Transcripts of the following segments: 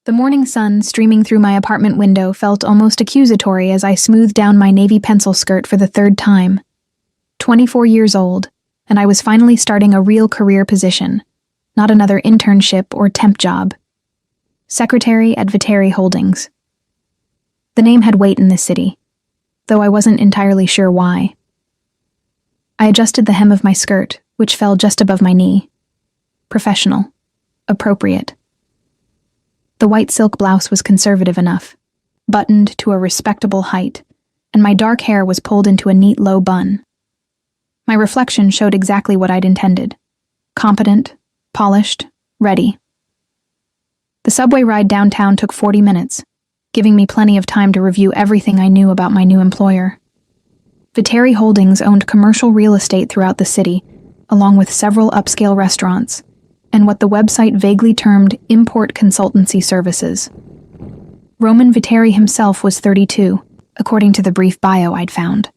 The morning sun streaming through my apartment window felt almost accusatory as I smoothed down my navy pencil skirt for the third time. 24 years old, and I was finally starting a real career position, not another internship or temp job. Secretary at Viteri Holdings. The name had weight in this city, though I wasn't entirely sure why. I adjusted the hem of my skirt, which fell just above my knee. Professional. Appropriate. The white silk blouse was conservative enough, buttoned to a respectable height, and my dark hair was pulled into a neat low bun. My reflection showed exactly what I'd intended. Competent, polished, ready. The subway ride downtown took 40 minutes, giving me plenty of time to review everything I knew about my new employer. Viteri Holdings owned commercial real estate throughout the city, along with several upscale restaurants, and what the website vaguely termed import consultancy services. Roman Viteri himself was 32, according to the brief bio I'd found.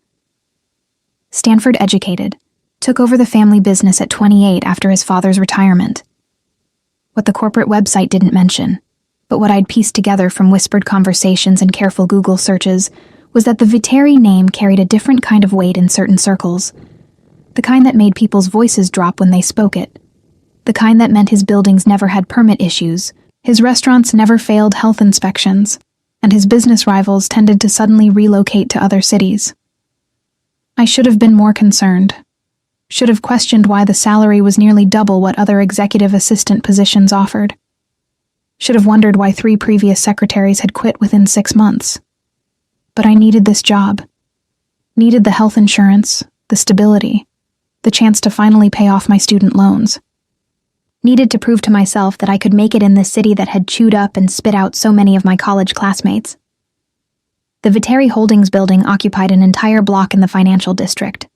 Stanford educated, took over the family business at 28 after his father's retirement. What the corporate website didn't mention, but what I'd pieced together from whispered conversations and careful Google searches, was that the Viteri name carried a different kind of weight in certain circles, the kind that made people's voices drop when they spoke it. The kind that meant his buildings never had permit issues, his restaurants never failed health inspections, and his business rivals tended to suddenly relocate to other cities. I should have been more concerned. Should have questioned why the salary was nearly double what other executive assistant positions offered. Should have wondered why 3 previous secretaries had quit within 6 months. But I needed this job. Needed the health insurance, the stability, the chance to finally pay off my student loans. Needed to prove to myself that I could make it in this city that had chewed up and spit out so many of my college classmates. The Viteri Holdings building occupied an entire block in the financial district,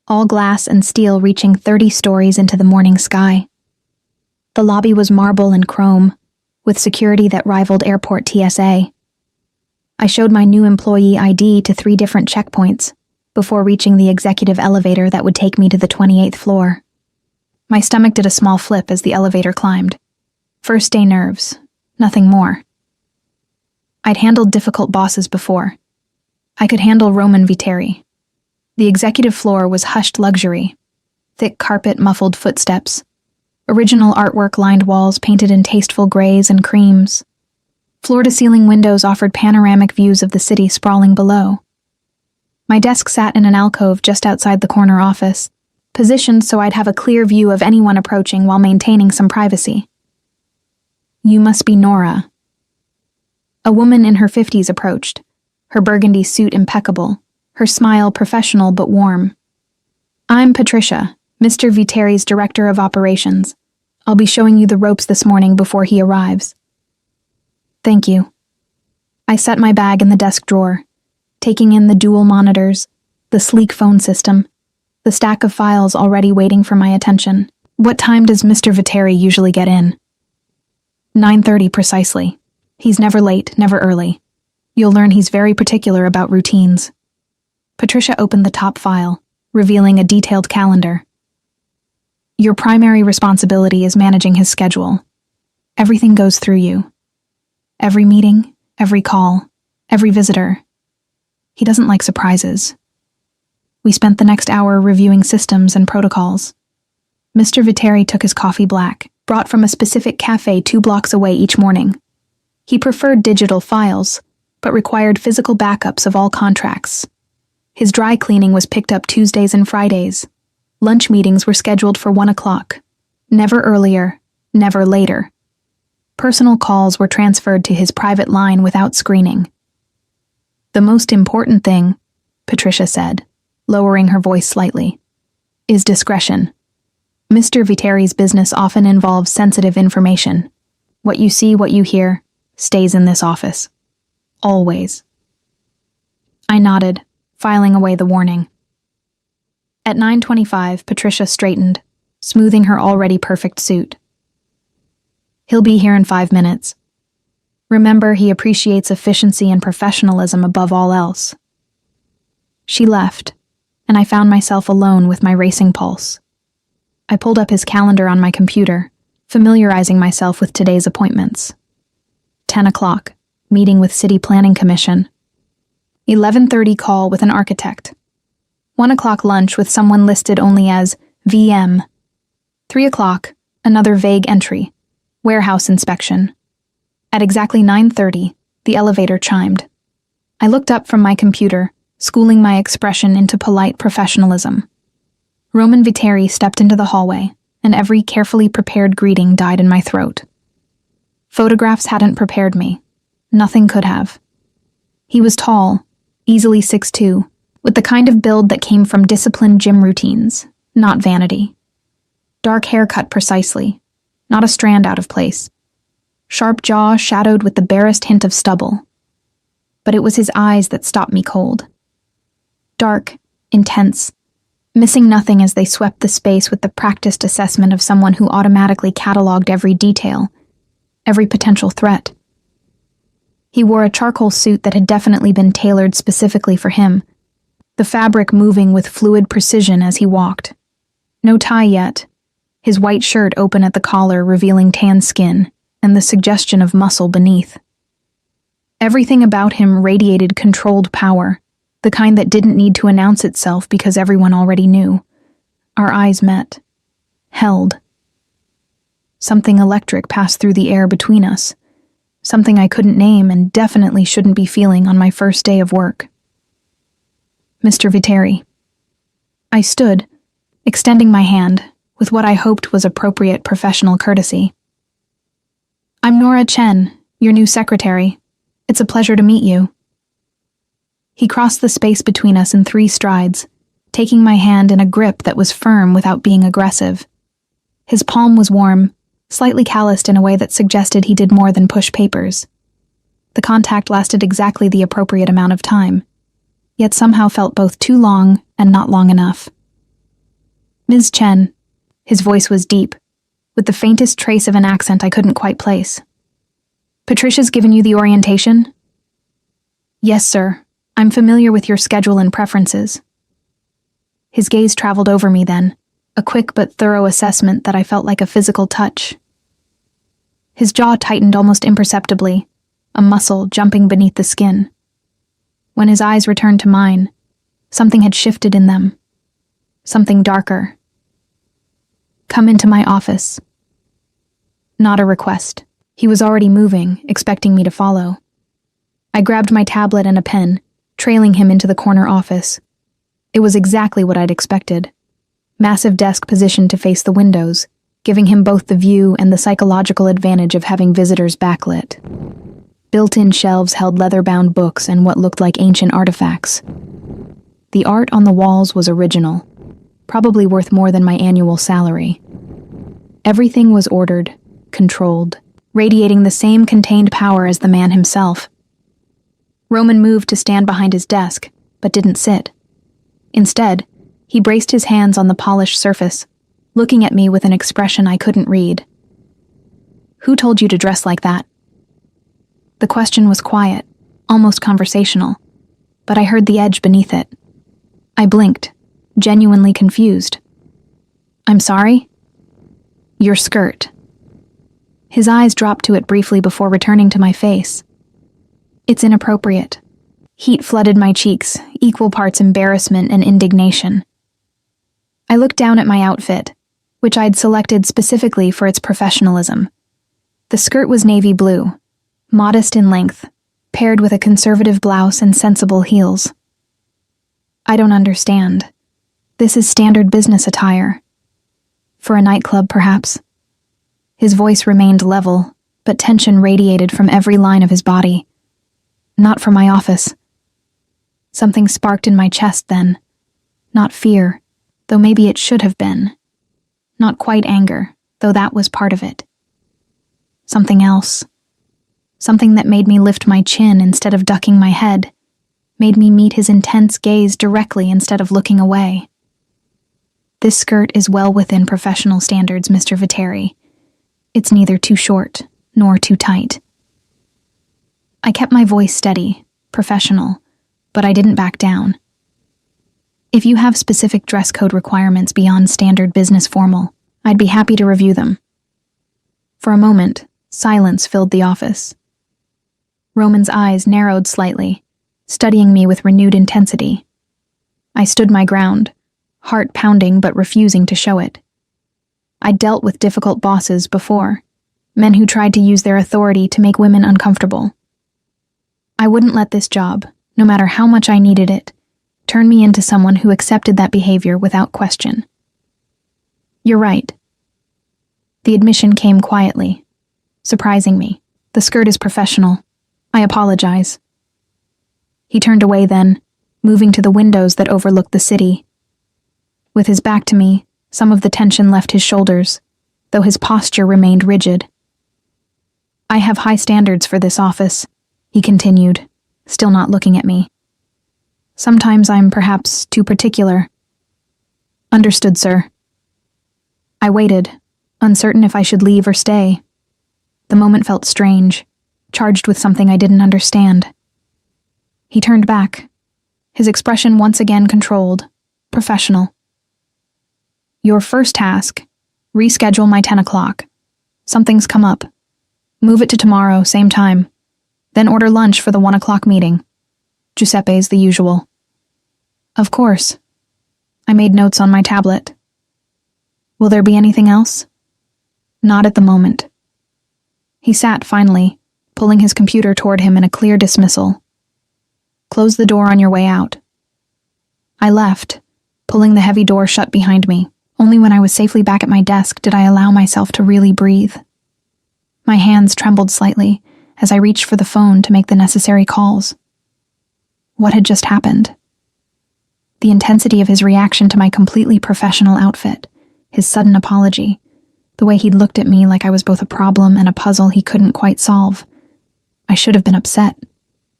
all glass and steel reaching 30 stories into the morning sky. The lobby was marble and chrome, with security that rivaled airport TSA. I showed my new employee ID to 3 different checkpoints before reaching the executive elevator that would take me to the 28th floor. My stomach did a small flip as the elevator climbed. First day nerves, nothing more. I'd handled difficult bosses before. I could handle Roman Viteri. The executive floor was hushed luxury, thick carpet muffled footsteps, original artwork lined walls painted in tasteful grays and creams. Floor-to-ceiling windows offered panoramic views of the city sprawling below. My desk sat in an alcove just outside the corner office, positioned so I'd have a clear view of anyone approaching while maintaining some privacy. "You must be Nora." A woman in her 50s approached, her burgundy suit impeccable, her smile professional but warm. "I'm Patricia, Mr. Viteri's Director of Operations. I'll be showing you the ropes this morning before he arrives." "Thank you." I set my bag in the desk drawer, taking in the dual monitors, the sleek phone system, the stack of files already waiting for my attention. "What time does Mr. Viteri usually get in?" 9:30 precisely. He's never late, never early. You'll learn he's very particular about routines. Patricia opened the top file, revealing a detailed calendar. "Your primary responsibility is managing his schedule. Everything goes through you. Every meeting, every call, every visitor. He doesn't like surprises." We spent the next hour reviewing systems and protocols. Mr. Viteri took his coffee black, brought from a specific cafe 2 blocks away each morning. He preferred digital files, but required physical backups of all contracts. His dry cleaning was picked up Tuesdays and Fridays. Lunch meetings were scheduled for 1 o'clock. Never earlier, never later. Personal calls were transferred to his private line without screening. "The most important thing," Patricia said, lowering her voice slightly, "is discretion. Mr. Viteri's business often involves sensitive information. What you see, what you hear, stays in this office. Always." I nodded, filing away the warning. At 9:25, Patricia straightened, smoothing her already perfect suit. "He'll be here in 5 minutes. Remember, he appreciates efficiency and professionalism above all else." She left, and I found myself alone with my racing pulse. I pulled up his calendar on my computer, familiarizing myself with today's appointments. 10 o'clock, meeting with City Planning Commission. 11:30 call with an architect. 1 o'clock lunch with someone listed only as VM. 3 o'clock, another vague entry, warehouse inspection. At exactly 9:30, the elevator chimed. I looked up from my computer, schooling my expression into polite professionalism. Roman Viteri stepped into the hallway, and every carefully prepared greeting died in my throat. Photographs hadn't prepared me. Nothing could have. He was tall, easily 6'2", with the kind of build that came from disciplined gym routines, not vanity. Dark hair cut precisely, not a strand out of place. Sharp jaw shadowed with the barest hint of stubble. But it was his eyes that stopped me cold. Dark, intense, missing nothing as they swept the space with the practiced assessment of someone who automatically cataloged every detail, every potential threat. He wore a charcoal suit that had definitely been tailored specifically for him, the fabric moving with fluid precision as he walked. No tie yet, his white shirt open at the collar revealing tan skin and the suggestion of muscle beneath. Everything about him radiated controlled power, the kind that didn't need to announce itself because everyone already knew. Our eyes met. Held. Something electric passed through the air between us. Something I couldn't name and definitely shouldn't be feeling on my first day of work. Mr. Viteri. I stood, extending my hand, with what I hoped was appropriate professional courtesy. I'm Nora Chen, your new secretary. It's a pleasure to meet you. He crossed the space between us in 3 strides, taking my hand in a grip that was firm without being aggressive. His palm was warm, slightly calloused in a way that suggested he did more than push papers. The contact lasted exactly the appropriate amount of time, yet somehow felt both too long and not long enough. Ms. Chen, his voice was deep, with the faintest trace of an accent I couldn't quite place. Patricia's given you the orientation? Yes, sir. I'm familiar with your schedule and preferences. His gaze traveled over me then, a quick but thorough assessment that I felt like a physical touch. His jaw tightened almost imperceptibly, a muscle jumping beneath the skin. When his eyes returned to mine, something had shifted in them. Something darker. Come into my office. Not a request. He was already moving, expecting me to follow. I grabbed my tablet and a pen, trailing him into the corner office. It was exactly what I'd expected. Massive desk positioned to face the windows, giving him both the view and the psychological advantage of having visitors backlit. Built-in shelves held leather-bound books and what looked like ancient artifacts. The art on the walls was original, probably worth more than my annual salary. Everything was ordered, controlled, radiating the same contained power as the man himself. Roman moved to stand behind his desk, but didn't sit. Instead, he braced his hands on the polished surface, looking at me with an expression I couldn't read. Who told you to dress like that? The question was quiet, almost conversational, but I heard the edge beneath it. I blinked, genuinely confused. I'm sorry? Your skirt. His eyes dropped to it briefly before returning to my face. It's inappropriate. Heat flooded my cheeks, equal parts embarrassment and indignation. I looked down at my outfit, which I'd selected specifically for its professionalism. The skirt was navy blue, modest in length, paired with a conservative blouse and sensible heels. I don't understand. This is standard business attire. For a nightclub, perhaps. His voice remained level, but tension radiated from every line of his body. Not for my office. Something sparked in my chest then. Not fear, though maybe it should have been. Not quite anger, though that was part of it. Something else. Something that made me lift my chin instead of ducking my head, made me meet his intense gaze directly instead of looking away. This skirt is well within professional standards, Mr. Viteri. It's neither too short nor too tight. I kept my voice steady, professional, but I didn't back down. If you have specific dress code requirements beyond standard business formal, I'd be happy to review them. For a moment, silence filled the office. Roman's eyes narrowed slightly, studying me with renewed intensity. I stood my ground, heart pounding but refusing to show it. I'd dealt with difficult bosses before, men who tried to use their authority to make women uncomfortable. I wouldn't let this job, no matter how much I needed it, turn me into someone who accepted that behavior without question. You're right. The admission came quietly, surprising me. The skirt is professional. I apologize. He turned away then, moving to the windows that overlooked the city. With his back to me, some of the tension left his shoulders, though his posture remained rigid. I have high standards for this office, he continued, still not looking at me. Sometimes I'm perhaps too particular. Understood, sir. I waited, uncertain if I should leave or stay. The moment felt strange, charged with something I didn't understand. He turned back, his expression once again controlled, professional. Your first task, reschedule my 10 o'clock. Something's come up. Move it to tomorrow, same time. Then order lunch for the 1 o'clock meeting. Giuseppe's the usual. Of course. I made notes on my tablet. Will there be anything else? Not at the moment. He sat finally, pulling his computer toward him in a clear dismissal. Close the door on your way out. I left, pulling the heavy door shut behind me. Only when I was safely back at my desk did I allow myself to really breathe. My hands trembled slightly as I reached for the phone to make the necessary calls. What had just happened? The intensity of his reaction to my completely professional outfit, his sudden apology, the way he'd looked at me like I was both a problem and a puzzle he couldn't quite solve. I should have been upset,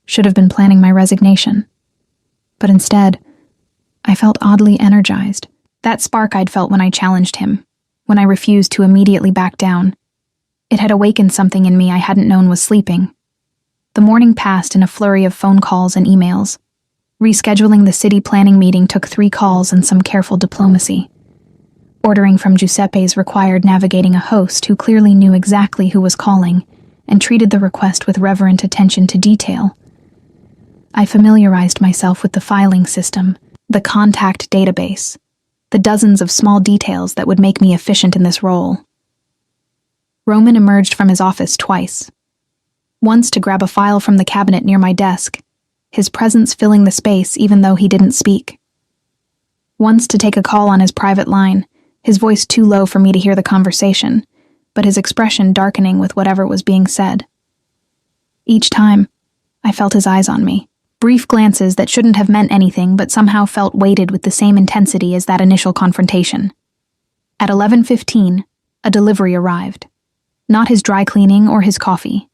should have been planning my resignation. But instead, I felt oddly energized. That spark I'd felt when I challenged him, when I refused to immediately back down. It had awakened something in me I hadn't known was sleeping. The morning passed in a flurry of phone calls and emails. Rescheduling the city planning meeting took 3 calls and some careful diplomacy. Ordering from Giuseppe's required navigating a host who clearly knew exactly who was calling and treated the request with reverent attention to detail. I familiarized myself with the filing system, the contact database, the dozens of small details that would make me efficient in this role. Roman emerged from his office twice. Once to grab a file from the cabinet near my desk, his presence filling the space even though he didn't speak. Once to take a call on his private line, his voice too low for me to hear the conversation, but his expression darkening with whatever was being said. Each time, I felt his eyes on me. Brief glances that shouldn't have meant anything but somehow felt weighted with the same intensity as that initial confrontation. At 11:15, a delivery arrived. Not his dry cleaning or his coffee.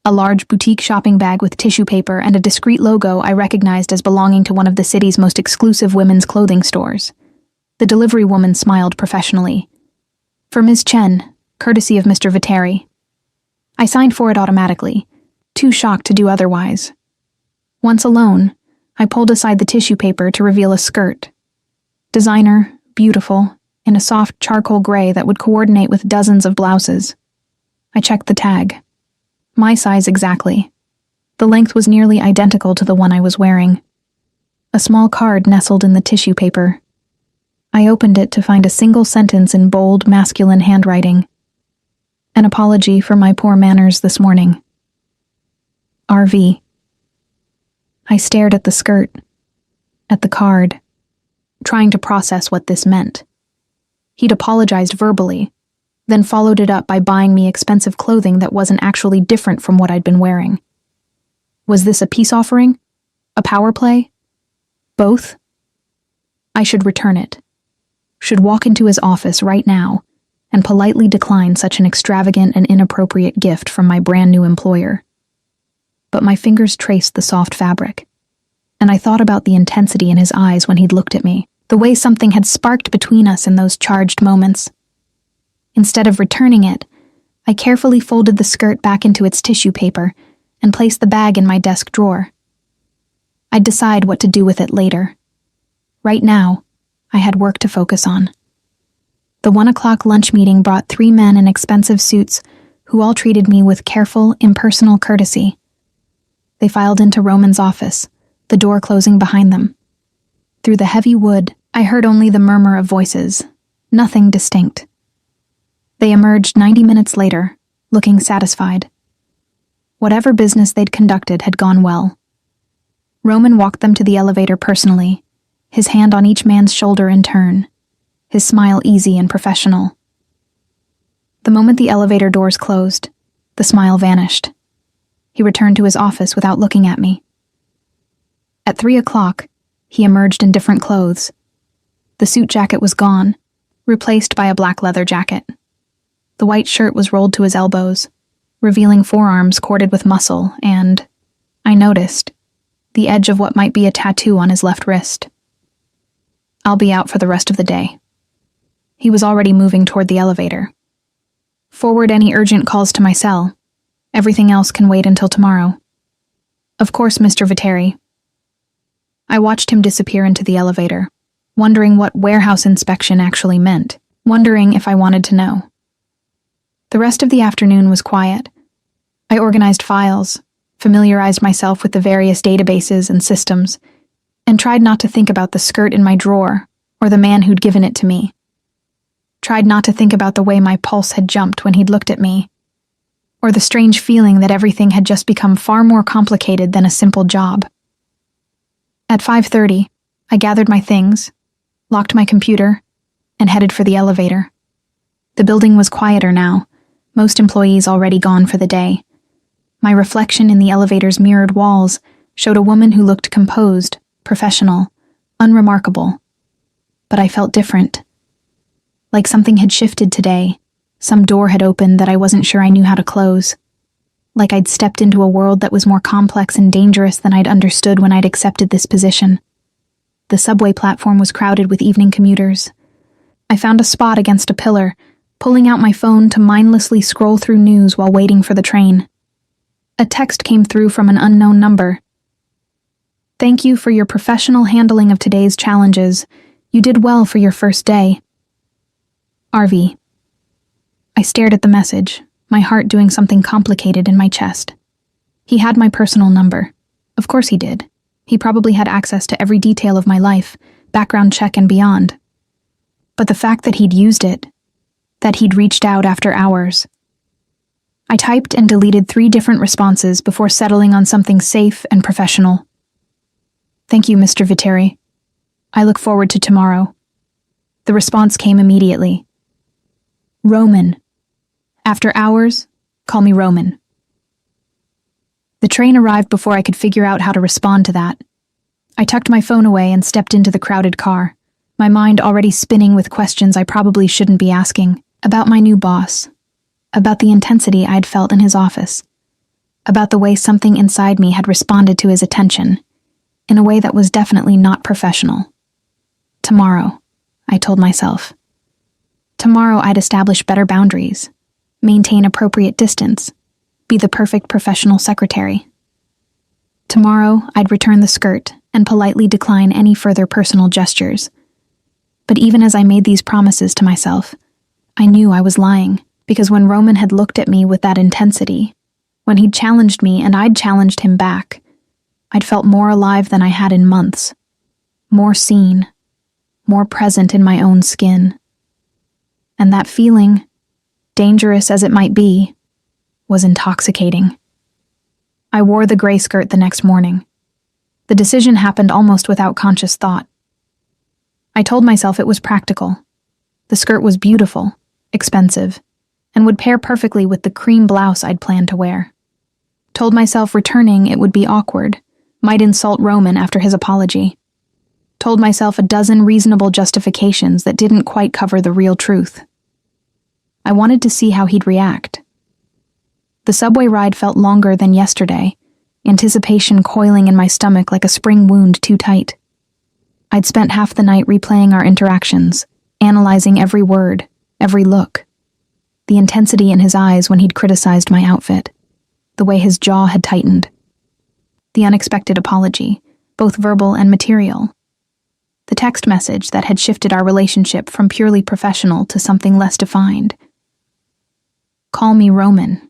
A large boutique shopping bag with tissue paper and a discreet logo I recognized as belonging to one of the city's most exclusive women's clothing stores. The delivery woman smiled professionally. For Ms. Chen, courtesy of Mr. Viteri. I signed for it automatically, too shocked to do otherwise. Once alone, I pulled aside the tissue paper to reveal a skirt. Designer, beautiful, in a soft charcoal gray that would coordinate with dozens of blouses. I checked the tag. My size exactly. The length was nearly identical to the one I was wearing. A small card nestled in the tissue paper. I opened it to find a single sentence in bold, masculine handwriting. An apology for my poor manners this morning. RV. I stared at the skirt, at the card, trying to process what this meant. He'd apologized verbally, then followed it up by buying me expensive clothing that wasn't actually different from what I'd been wearing. Was this a peace offering? A power play? Both? I should return it. Should walk into his office right now and politely decline such an extravagant and inappropriate gift from my brand new employer. But my fingers traced the soft fabric, and I thought about the intensity in his eyes when he'd looked at me, the way something had sparked between us in those charged moments. Instead of returning it, I carefully folded the skirt back into its tissue paper and placed the bag in my desk drawer. I'd decide what to do with it later. Right now, I had work to focus on. The 1 o'clock lunch meeting brought 3 men in expensive suits who all treated me with careful, impersonal courtesy. They filed into Roman's office, the door closing behind them. Through the heavy wood, I heard only the murmur of voices, nothing distinct. They emerged 90 minutes later, looking satisfied. Whatever business they'd conducted had gone well. Roman walked them to the elevator personally, his hand on each man's shoulder in turn, his smile easy and professional. The moment the elevator doors closed, the smile vanished. He returned to his office without looking at me. At 3 o'clock, he emerged in different clothes. The suit jacket was gone, replaced by a black leather jacket. The white shirt was rolled to his elbows, revealing forearms corded with muscle and, I noticed, the edge of what might be a tattoo on his left wrist. I'll be out for the rest of the day. He was already moving toward the elevator. Forward any urgent calls to my cell. Everything else can wait until tomorrow. Of course, Mr. Viteri. I watched him disappear into the elevator, wondering what warehouse inspection actually meant, wondering if I wanted to know. The rest of the afternoon was quiet. I organized files, familiarized myself with the various databases and systems, and tried not to think about the skirt in my drawer or the man who'd given it to me. Tried not to think about the way my pulse had jumped when he'd looked at me, or the strange feeling that everything had just become far more complicated than a simple job. At 5:30, I gathered my things, locked my computer, and headed for the elevator. The building was quieter now, most employees already gone for the day. My reflection in the elevator's mirrored walls showed a woman who looked composed, professional, unremarkable. But I felt different. Like something had shifted today, some door had opened that I wasn't sure I knew how to close. Like I'd stepped into a world that was more complex and dangerous than I'd understood when I'd accepted this position. The subway platform was crowded with evening commuters. I found a spot against a pillar, pulling out my phone to mindlessly scroll through news while waiting for the train. A text came through from an unknown number. Thank you for your professional handling of today's challenges. You did well for your first day. RV. I stared at the message, my heart doing something complicated in my chest. He had my personal number. Of course he did. He probably had access to every detail of my life, background check and beyond. But the fact that he'd used it, that he'd reached out after hours. I typed and deleted 3 different responses before settling on something safe and professional. Thank you, Mr. Viteri. I look forward to tomorrow. The response came immediately. Roman. After hours, call me Roman. The train arrived before I could figure out how to respond to that. I tucked my phone away and stepped into the crowded car, my mind already spinning with questions I probably shouldn't be asking, about my new boss, about the intensity I'd felt in his office, about the way something inside me had responded to his attention, in a way that was definitely not professional. Tomorrow, I told myself. Tomorrow I'd establish better boundaries, maintain appropriate distance, be the perfect professional secretary. Tomorrow I'd return the skirt and politely decline any further personal gestures. But even as I made these promises to myself, I knew I was lying, because when Roman had looked at me with that intensity, when he'd challenged me and I'd challenged him back, I'd felt more alive than I had in months, more seen, more present in my own skin. And that feeling, dangerous as it might be, was intoxicating. I wore the gray skirt the next morning. The decision happened almost without conscious thought. I told myself it was practical. The skirt was beautiful, expensive, and would pair perfectly with the cream blouse I'd planned to wear. Told myself returning it would be awkward, might insult Roman after his apology. Told myself a dozen reasonable justifications that didn't quite cover the real truth. I wanted to see how he'd react. The subway ride felt longer than yesterday, anticipation coiling in my stomach like a spring wound too tight. I'd spent half the night replaying our interactions, analyzing every word, every look. The intensity in his eyes when he'd criticized my outfit. The way his jaw had tightened. The unexpected apology, both verbal and material. The text message that had shifted our relationship from purely professional to something less defined. Call me Roman.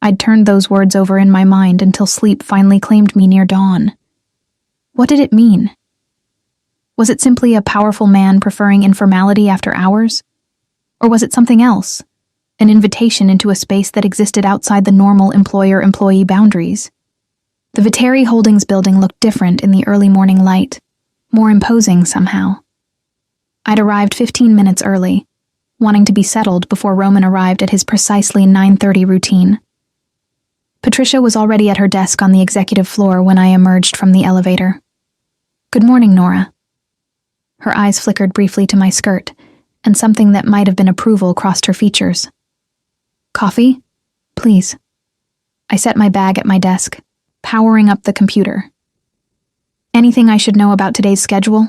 I'd turned those words over in my mind until sleep finally claimed me near dawn. What did it mean? Was it simply a powerful man preferring informality after hours? Or was it something else? An invitation into a space that existed outside the normal employer-employee boundaries? The Viteri Holdings building looked different in the early morning light, more imposing somehow. I'd arrived 15 minutes early, wanting to be settled before Roman arrived at his precisely 9:30 routine. Patricia was already at her desk on the executive floor when I emerged from the elevator. "Good morning, Nora." Her eyes flickered briefly to my skirt, and something that might have been approval crossed her features. "Coffee? Please." I set my bag at my desk, powering up the computer. "Anything I should know about today's schedule?"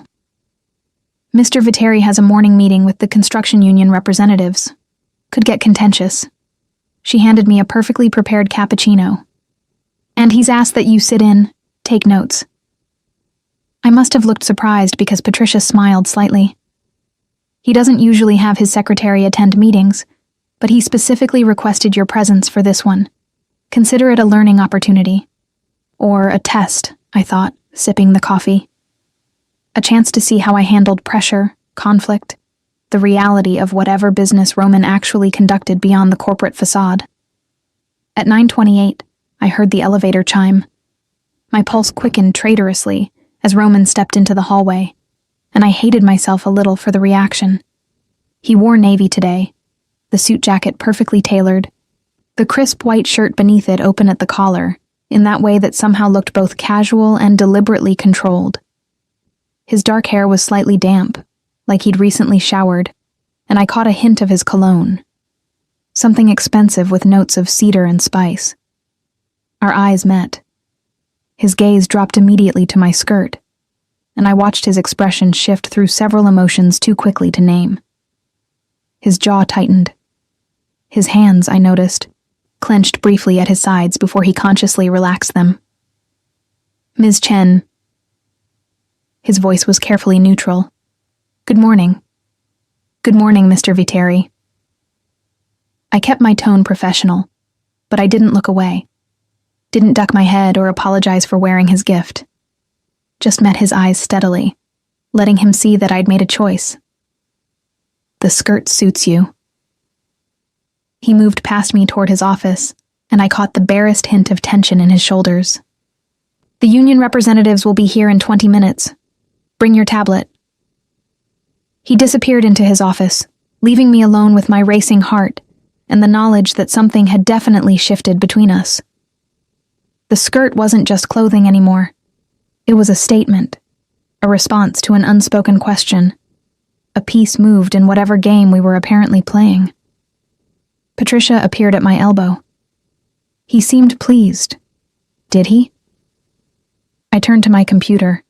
"Mr. Viteri has a morning meeting with the construction union representatives. Could get contentious." She handed me a perfectly prepared cappuccino. "And he's asked that you sit in, take notes." I must have looked surprised because Patricia smiled slightly. "He doesn't usually have his secretary attend meetings, but he specifically requested your presence for this one. Consider it a learning opportunity. Or a test," I thought, sipping the coffee. A chance to see how I handled pressure, conflict, the reality of whatever business Roman actually conducted beyond the corporate facade. At 9:28, I heard the elevator chime. My pulse quickened traitorously as Roman stepped into the hallway, and I hated myself a little for the reaction. He wore navy today, the suit jacket perfectly tailored, the crisp white shirt beneath it open at the collar, in that way that somehow looked both casual and deliberately controlled. His dark hair was slightly damp, like he'd recently showered, and I caught a hint of his cologne. Something expensive with notes of cedar and spice. Our eyes met. His gaze dropped immediately to my skirt, and I watched his expression shift through several emotions too quickly to name. His jaw tightened. His hands, I noticed, clenched briefly at his sides before he consciously relaxed them. "Ms. Chen." His voice was carefully neutral. "Good morning." "Good morning, Mr. Viteri." I kept my tone professional, but I didn't look away. Didn't duck my head or apologize for wearing his gift. Just met his eyes steadily, letting him see that I'd made a choice. "The skirt suits you." He moved past me toward his office, and I caught the barest hint of tension in his shoulders. "The union representatives will be here in 20 minutes. Bring your tablet." He disappeared into his office, leaving me alone with my racing heart and the knowledge that something had definitely shifted between us. The skirt wasn't just clothing anymore. It was a statement, a response to an unspoken question, a piece moved in whatever game we were apparently playing. Patricia appeared at my elbow. He seemed pleased. Did he? I turned to my computer,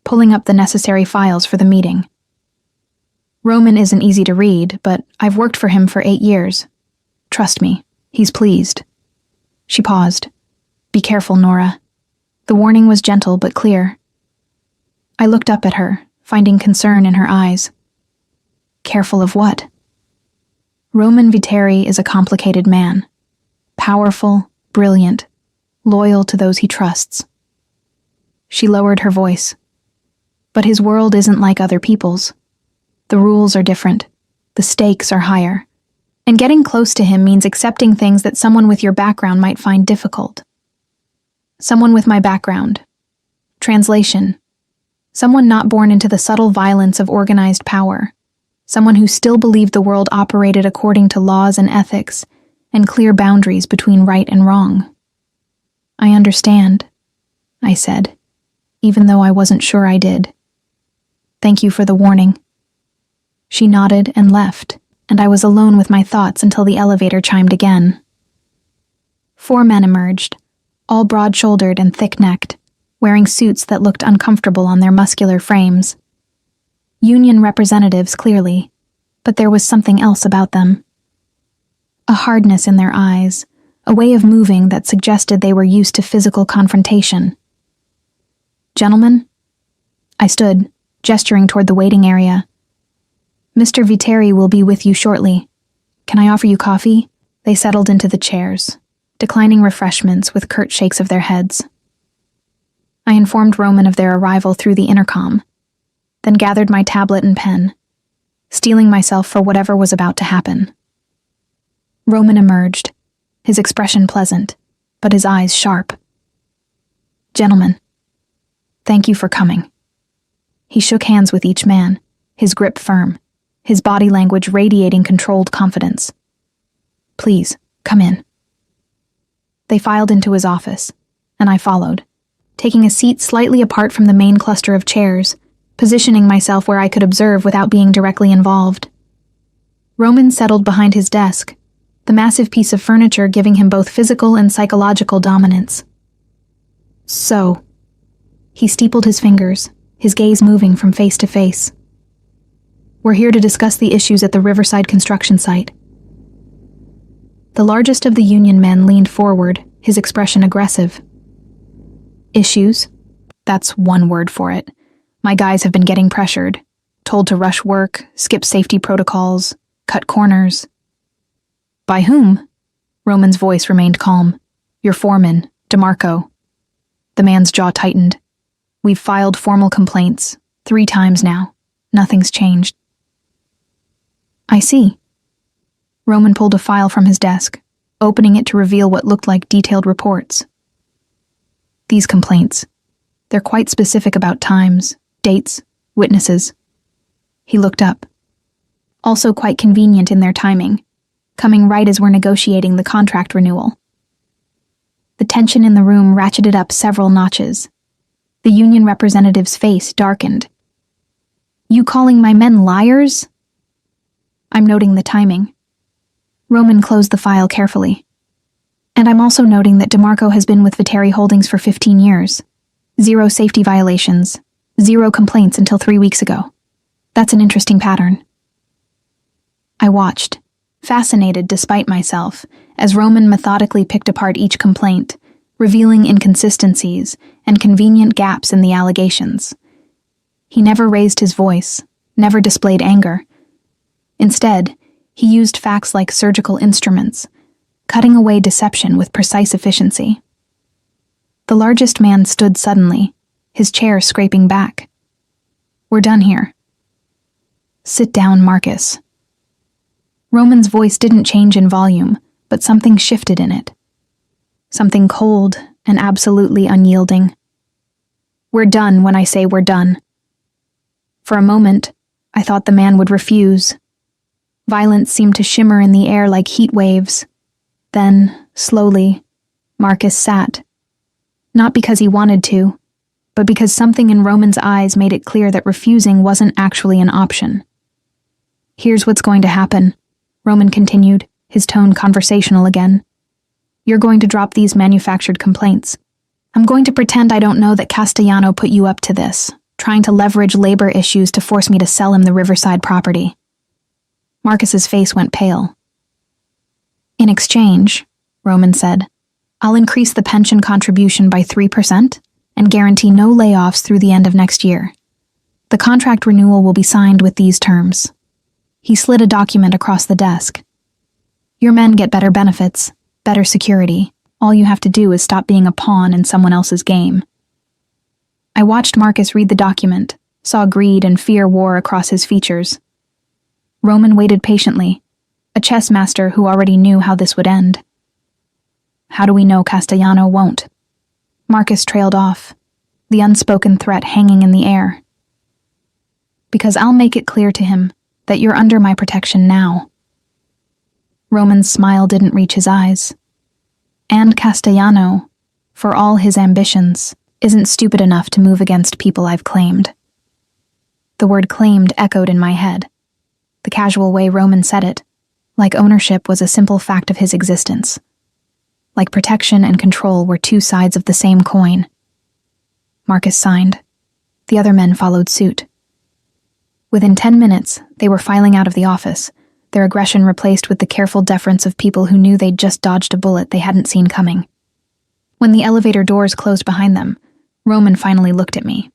pulling up the necessary files for the meeting. Roman isn't easy to read, but I've worked for him for 8 years. Trust me, he's pleased. She paused. "Be careful, Nora." The warning was gentle but clear. I looked up at her, finding concern in her eyes. Careful of what? Roman Viteri is a complicated man. Powerful, brilliant, loyal to those he trusts. She lowered her voice. But his world isn't like other people's. The rules are different. The stakes are higher. And getting close to him means accepting things that someone with your background might find difficult. Someone with my background. Translation. Someone not born into the subtle violence of organized power. Someone who still believed the world operated according to laws and ethics, and clear boundaries between right and wrong. "I understand," I said, even though I wasn't sure I did. "Thank you for the warning." She nodded and left, and I was alone with my thoughts until the elevator chimed again. 4 men emerged, all broad-shouldered and thick-necked, wearing suits that looked uncomfortable on their muscular frames. Union representatives, clearly, but there was something else about them. A hardness in their eyes, a way of moving that suggested they were used to physical confrontation. "Gentlemen?" I stood, gesturing toward the waiting area. "Mr. Viteri will be with you shortly. Can I offer you coffee?" They settled into the chairs, declining refreshments with curt shakes of their heads. I informed Roman of their arrival through the intercom, then gathered my tablet and pen, steeling myself for whatever was about to happen. Roman emerged, his expression pleasant, but his eyes sharp. "Gentlemen, thank you for coming." He shook hands with each man, his grip firm, his body language radiating controlled confidence. "Please, come in." They filed into his office, and I followed, taking a seat slightly apart from the main cluster of chairs, positioning myself where I could observe without being directly involved. Roman settled behind his desk, the massive piece of furniture giving him both physical and psychological dominance. "So," he steepled his fingers, his gaze moving from face to face. "We're here to discuss the issues at the Riverside construction site." The largest of the union men leaned forward, his expression aggressive. "Issues? That's one word for it. My guys have been getting pressured, told to rush work, skip safety protocols, cut corners." "By whom?" Roman's voice remained calm. "Your foreman, DeMarco." The man's jaw tightened. "We've filed formal complaints 3 times now. Nothing's changed." "I see." Roman pulled a file from his desk, opening it to reveal what looked like detailed reports. "These complaints, they're quite specific about times, dates, witnesses." He looked up. "Also quite convenient in their timing, coming right as we're negotiating the contract renewal." The tension in the room ratcheted up several notches. The union representative's face darkened. "You calling my men liars?" "I'm noting the timing." Roman closed the file carefully. "And I'm also noting that DeMarco has been with Viteri Holdings for 15 years. 0 safety violations, 0 complaints until 3 weeks ago. That's an interesting pattern." I watched, fascinated despite myself, as Roman methodically picked apart each complaint, revealing inconsistencies and convenient gaps in the allegations. He never raised his voice, never displayed anger. Instead, he used facts like surgical instruments, cutting away deception with precise efficiency. The largest man stood suddenly, his chair scraping back. "We're done here." "Sit down, Marcus." Roman's voice didn't change in volume, but something shifted in it. Something cold and absolutely unyielding. "We're done when I say we're done." For a moment, I thought the man would refuse. Violence seemed to shimmer in the air like heat waves. Then, slowly, Marcus sat. Not because he wanted to, but because something in Roman's eyes made it clear that refusing wasn't actually an option. "Here's what's going to happen," Roman continued, his tone conversational again. "You're going to drop these manufactured complaints. I'm going to pretend I don't know that Castellano put you up to this, trying to leverage labor issues to force me to sell him the Riverside property." Marcus's face went pale. "In exchange," Roman said, "I'll increase the pension contribution by 3% and guarantee no layoffs through the end of next year. The contract renewal will be signed with these terms." He slid a document across the desk. "Your men get better benefits, better security. All you have to do is stop being a pawn in someone else's game." I watched Marcus read the document, saw greed and fear war across his features. Roman waited patiently, a chess master who already knew how this would end. "How do we know Castellano won't?" Marcus trailed off, the unspoken threat hanging in the air. "Because I'll make it clear to him that you're under my protection now." Roman's smile didn't reach his eyes. "And Castellano, for all his ambitions, isn't stupid enough to move against people I've claimed." The word claimed echoed in my head. The casual way Roman said it, like ownership was a simple fact of his existence. Like protection and control were 2 sides of the same coin. Marcus signed. The other men followed suit. Within 10 minutes, they were filing out of the office, their aggression replaced with the careful deference of people who knew they'd just dodged a bullet they hadn't seen coming. When the elevator doors closed behind them, Roman finally looked at me.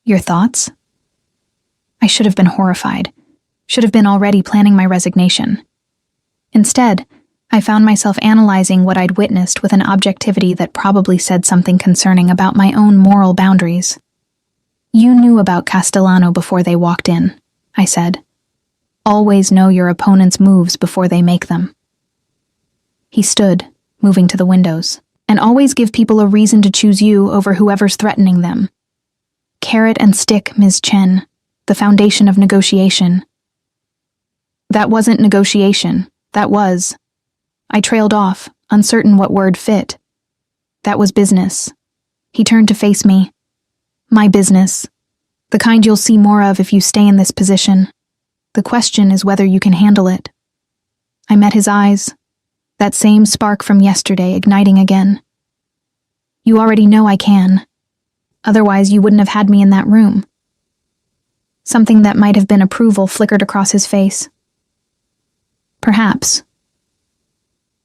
"Your thoughts?" I should have been horrified, should have been already planning my resignation. Instead, I found myself analyzing what I'd witnessed with an objectivity that probably said something concerning about my own moral boundaries. "You knew about Castellano before they walked in," I said. "Always know your opponent's moves before they make them." He stood, moving to the windows. "And always give people a reason to choose you over whoever's threatening them. Carrot and stick, Ms. Chen, the foundation of negotiation." "That wasn't negotiation. That was..." I trailed off, uncertain what word fit. "That was business." He turned to face me. "My business. The kind you'll see more of if you stay in this position. The question is whether you can handle it." I met his eyes, that same spark from yesterday igniting again. "You already know I can. Otherwise you wouldn't have had me in that room." Something that might have been approval flickered across his face. "Perhaps.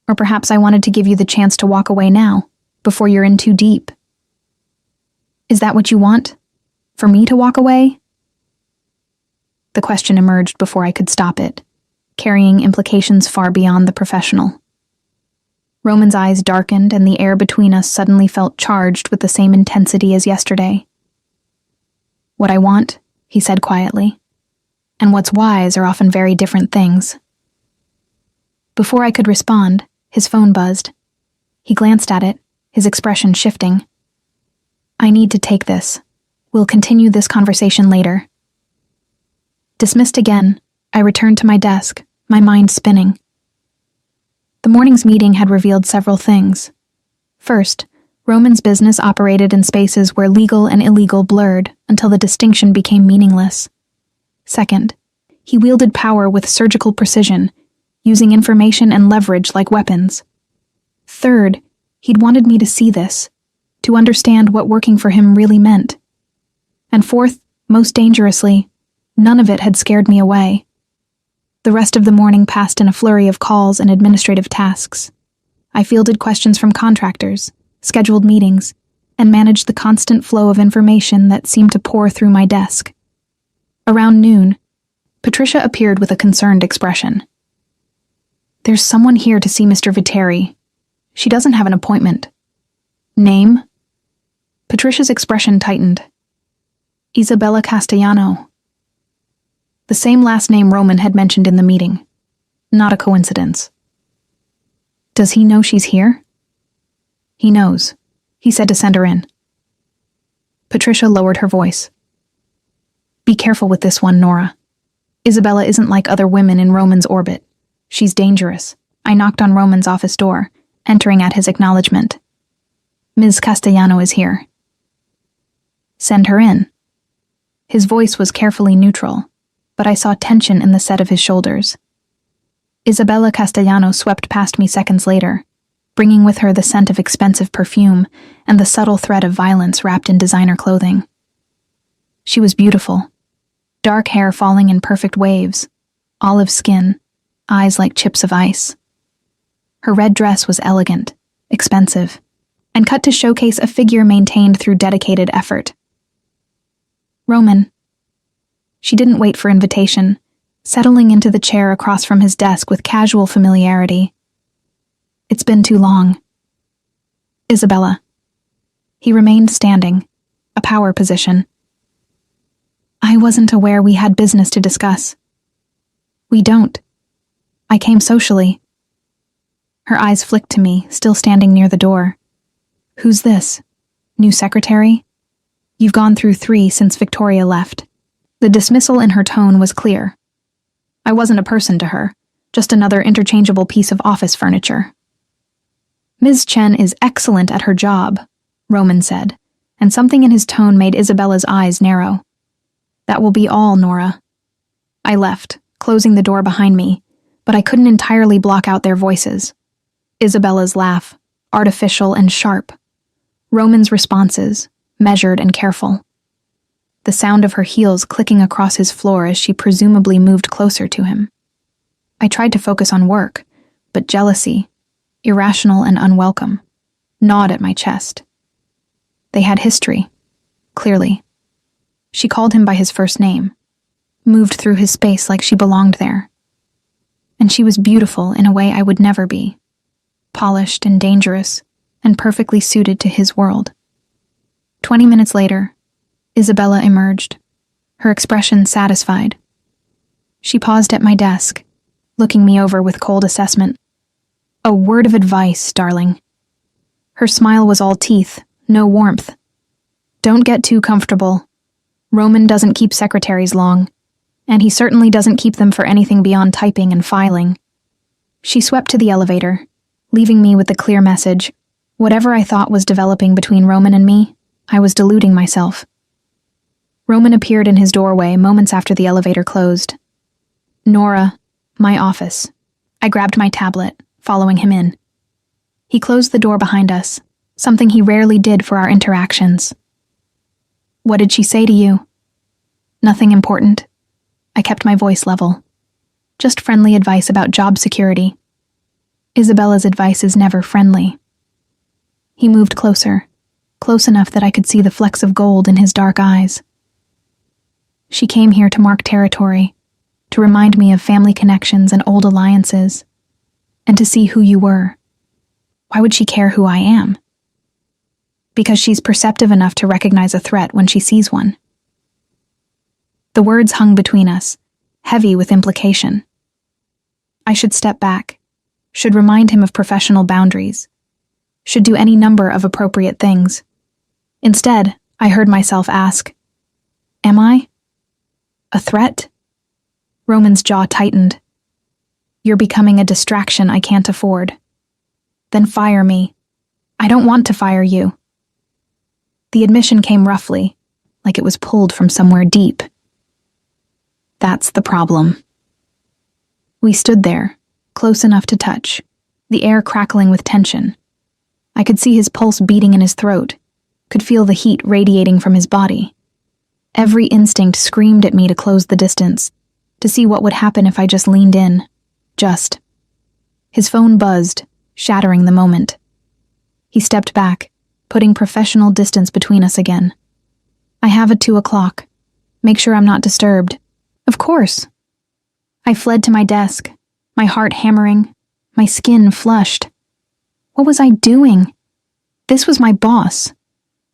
Or perhaps I wanted to give you the chance to walk away now, before you're in too deep." "Is that what you want? For me to walk away?" The question emerged before I could stop it, carrying implications far beyond the professional. Roman's eyes darkened and the air between us suddenly felt charged with the same intensity as yesterday. "What I want," he said quietly, "and what's wise are often very different things." Before I could respond, his phone buzzed. He glanced at it, his expression shifting. "I need to take this. We'll continue this conversation later." Dismissed again, I returned to my desk, my mind spinning. The morning's meeting had revealed several things. First, Roman's business operated in spaces where legal and illegal blurred until the distinction became meaningless. Second, he wielded power with surgical precision, using information and leverage like weapons. Third, he'd wanted me to see this, to understand what working for him really meant. And fourth, most dangerously, none of it had scared me away. The rest of the morning passed in a flurry of calls and administrative tasks. I fielded questions from contractors, scheduled meetings, and managed the constant flow of information that seemed to pour through my desk. Around noon, Patricia appeared with a concerned expression. "There's someone here to see Mr. Viteri. She doesn't have an appointment." "Name?" Patricia's expression tightened. "Isabella Castellano." The same last name Roman had mentioned in the meeting. Not a coincidence. "Does he know she's here?" "He knows. He said to send her in." Patricia lowered her voice. "Be careful with this one, Nora. Isabella isn't like other women in Roman's orbit. She's dangerous." I knocked on Roman's office door, entering at his acknowledgement. "Ms. Castellano is here." "Send her in." His voice was carefully neutral, but I saw tension in the set of his shoulders. Isabella Castellano swept past me seconds later, bringing with her the scent of expensive perfume and the subtle threat of violence wrapped in designer clothing. She was beautiful, dark hair falling in perfect waves, olive skin, eyes like chips of ice. Her red dress was elegant, expensive, and cut to showcase a figure maintained through dedicated effort. "Roman." She didn't wait for invitation, settling into the chair across from his desk with casual familiarity. "It's been too long." "Isabella." He remained standing, a power position. "I wasn't aware we had business to discuss." "We don't. I came socially." Her eyes flicked to me, still standing near the door. "Who's this? New secretary? You've gone through 3 since Victoria left." The dismissal in her tone was clear. I wasn't a person to her, just another interchangeable piece of office furniture. "Ms. Chen is excellent at her job," Roman said, and something in his tone made Isabella's eyes narrow. "That will be all, Nora." I left, closing the door behind me, but I couldn't entirely block out their voices. Isabella's laugh, artificial and sharp. Roman's responses, measured and careful. The sound of her heels clicking across his floor as she presumably moved closer to him. I tried to focus on work, but jealousy, irrational and unwelcome, gnawed at my chest. They had history, clearly. She called him by his first name, moved through his space like she belonged there. and she was beautiful in a way I would never be. Polished and dangerous, and perfectly suited to his world. 20 minutes later, Isabella emerged, her expression satisfied. She paused at my desk, looking me over with cold assessment. A word of advice, darling. Her smile was all teeth, no warmth. Don't get too comfortable. Roman doesn't keep secretaries long, and he certainly doesn't keep them for anything beyond typing and filing. She swept to the elevator, leaving me with the clear message. Whatever I thought was developing between Roman and me, I was deluding myself. Roman appeared in his doorway moments after the elevator closed. Nora, my office. I grabbed my tablet, following him in. He closed the door behind us, something he rarely did for our interactions. What did she say to you? Nothing important. I kept my voice level. Just friendly advice about job security. Isabella's advice is never friendly. He moved closer, close enough that I could see the flecks of gold in his dark eyes. She came here to mark territory, to remind me of family connections and old alliances, and to see who you were. Why would she care who I am? Because she's perceptive enough to recognize a threat when she sees one. The words hung between us, heavy with implication. I should step back, should remind him of professional boundaries, should do any number of appropriate things. Instead, I heard myself ask, am I? A threat? Roman's jaw tightened. You're becoming a distraction I can't afford. Then fire me. I don't want to fire you. The admission came roughly, like it was pulled from somewhere deep. That's the problem. We stood there, close enough to touch, the air crackling with tension. I could see his pulse beating in his throat, could feel the heat radiating from his body. Every instinct screamed at me to close the distance, to see what would happen if I just leaned in. Just. His phone buzzed, shattering the moment. He stepped back, putting professional distance between us again. I have a 2:00. Make sure I'm not disturbed. Of course. I fled to my desk, my heart hammering, my skin flushed. What was I doing? This was my boss.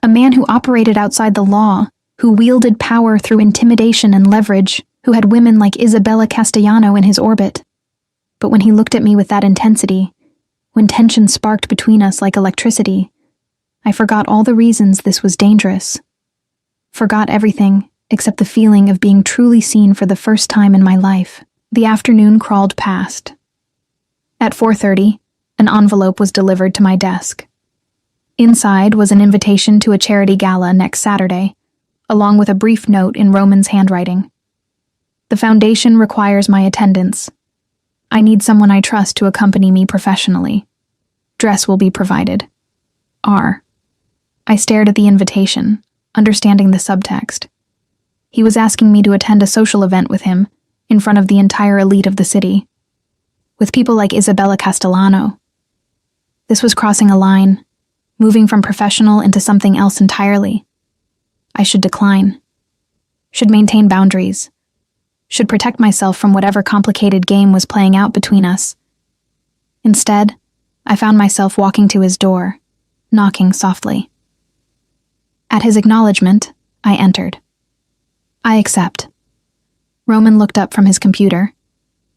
A man who operated outside the law, who wielded power through intimidation and leverage, who had women like Isabella Castellano in his orbit. But when he looked at me with that intensity, when tension sparked between us like electricity, I forgot all the reasons this was dangerous. Forgot everything except the feeling of being truly seen for the first time in my life. The afternoon crawled past. At 4:30, an envelope was delivered to my desk. Inside was an invitation to a charity gala next Saturday, along with a brief note in Roman's handwriting. The foundation requires my attendance. I need someone I trust to accompany me professionally. Dress will be provided. R. I stared at the invitation, understanding the subtext. He was asking me to attend a social event with him, in front of the entire elite of the city, with people like Isabella Castellano. This was crossing a line, moving from professional into something else entirely. I should decline, should maintain boundaries, should protect myself from whatever complicated game was playing out between us. Instead, I found myself walking to his door, knocking softly. At his acknowledgement, I entered. I accept. Roman looked up from his computer,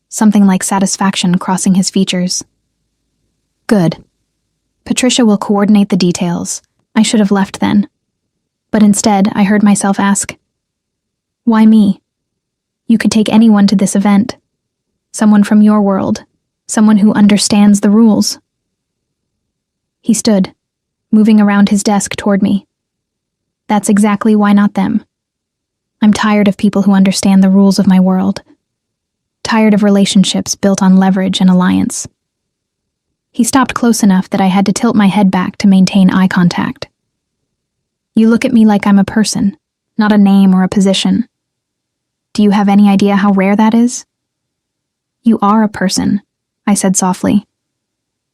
something like satisfaction crossing his features. Good. Patricia will coordinate the details. I should have left then. But instead, I heard myself ask, why me? You could take anyone to this event. Someone from your world. Someone who understands the rules. He stood, moving around his desk toward me. That's exactly why not them. I'm tired of people who understand the rules of my world. Tired of relationships built on leverage and alliance. He stopped close enough that I had to tilt my head back to maintain eye contact. You look at me like I'm a person, not a name or a position. Do you have any idea how rare that is? You are a person, I said softly.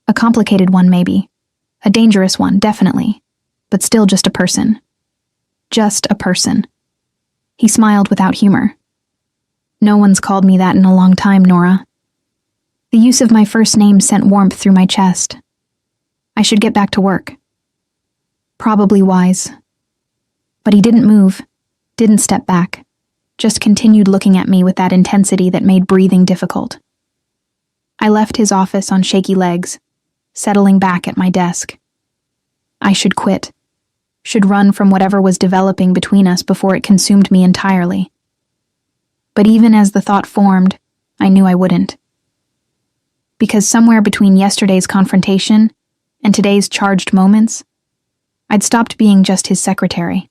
A complicated one, maybe. A dangerous one, definitely. But still just a person. Just a person. He smiled without humor. No one's called me that in a long time, Nora. The use of my first name sent warmth through my chest. I should get back to work. Probably wise. But he didn't move, didn't step back, just continued looking at me with that intensity that made breathing difficult. I left his office on shaky legs, settling back at my desk. I should quit, should run from whatever was developing between us before it consumed me entirely. But even as the thought formed, I knew I wouldn't. Because somewhere between yesterday's confrontation and today's charged moments, I'd stopped being just his secretary.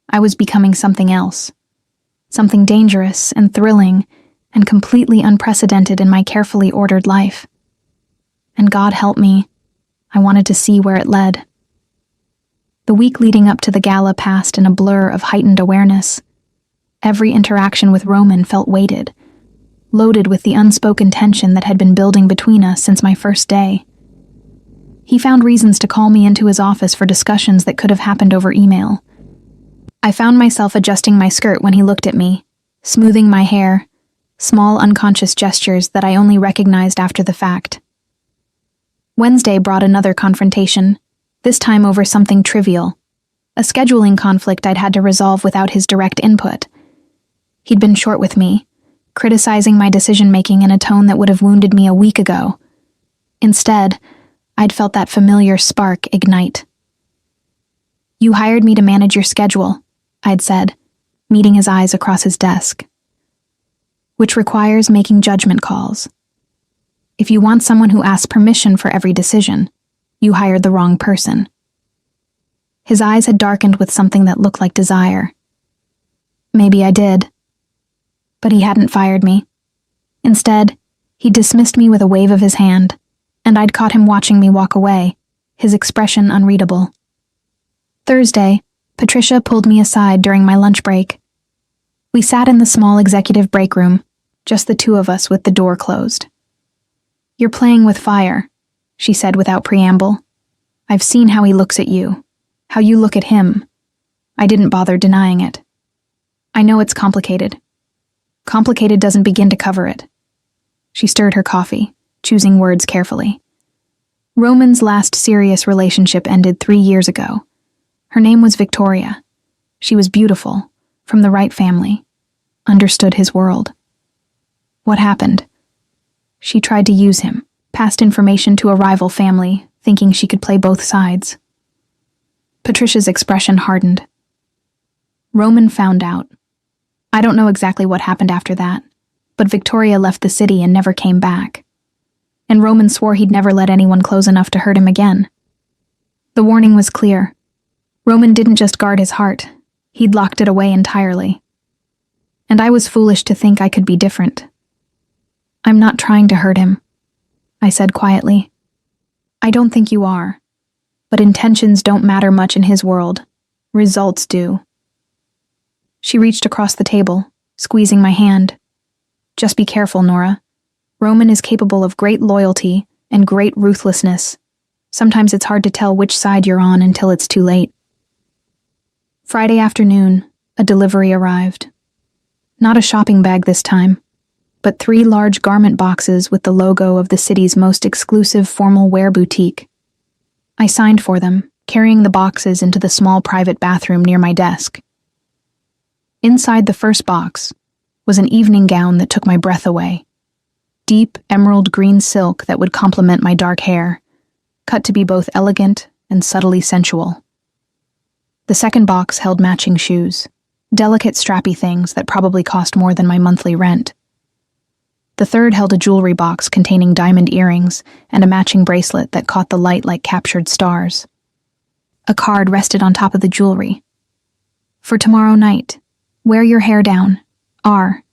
I was becoming something else, something dangerous and thrilling and completely unprecedented in my carefully ordered life. And God help me, I wanted to see where it led. The week leading up to the gala passed in a blur of heightened awareness. Every interaction with Roman felt weighted, loaded with the unspoken tension that had been building between us since my first day. He found reasons to call me into his office for discussions that could have happened over email. I found myself adjusting my skirt when he looked at me, smoothing my hair, small unconscious gestures that I only recognized after the fact. Wednesday brought another confrontation, this time over something trivial, a scheduling conflict I'd had to resolve without his direct input. He'd been short with me, criticizing my decision-making in a tone that would have wounded me a week ago. Instead, I'd felt that familiar spark ignite. "You hired me to manage your schedule," I'd said, meeting his eyes across his desk. "Which requires making judgment calls. If you want someone who asks permission for every decision, you hired the wrong person." His eyes had darkened with something that looked like desire. Maybe I did. But he hadn't fired me. Instead, he dismissed me with a wave of his hand, and I'd caught him watching me walk away, his expression unreadable. Thursday, Patricia pulled me aside during my lunch break. We sat in the small executive break room, just the two of us with the door closed. "You're playing with fire," she said without preamble. "I've seen how he looks at you, how you look at him." I didn't bother denying it. "I know it's complicated. Complicated doesn't begin to cover it." She stirred her coffee, choosing words carefully. Roman's last serious relationship ended 3 years ago. Her name was Victoria. She was beautiful, from the right family, understood his world. What happened? She tried to use him, passed information to a rival family, thinking she could play both sides. Patricia's expression hardened. Roman found out. I don't know exactly what happened after that, but Victoria left the city and never came back. And Roman swore he'd never let anyone close enough to hurt him again. The warning was clear. Roman didn't just guard his heart, he'd locked it away entirely. And I was foolish to think I could be different. "I'm not trying to hurt him," I said quietly. "I don't think you are. But intentions don't matter much in his world. Results do." She reached across the table, squeezing my hand. "Just be careful, Nora. Roman is capable of great loyalty and great ruthlessness. Sometimes it's hard to tell which side you're on until it's too late." Friday afternoon, a delivery arrived. Not a shopping bag this time, but 3 large garment boxes with the logo of the city's most exclusive formal wear boutique. I signed for them, carrying the boxes into the small private bathroom near my desk. Inside the first box was an evening gown that took my breath away. Deep emerald green silk that would complement my dark hair, cut to be both elegant and subtly sensual. The second box held matching shoes, delicate strappy things that probably cost more than my monthly rent. The third held a jewelry box containing diamond earrings and a matching bracelet that caught the light like captured stars. A card rested on top of the jewelry. "For tomorrow night, wear your hair down. R."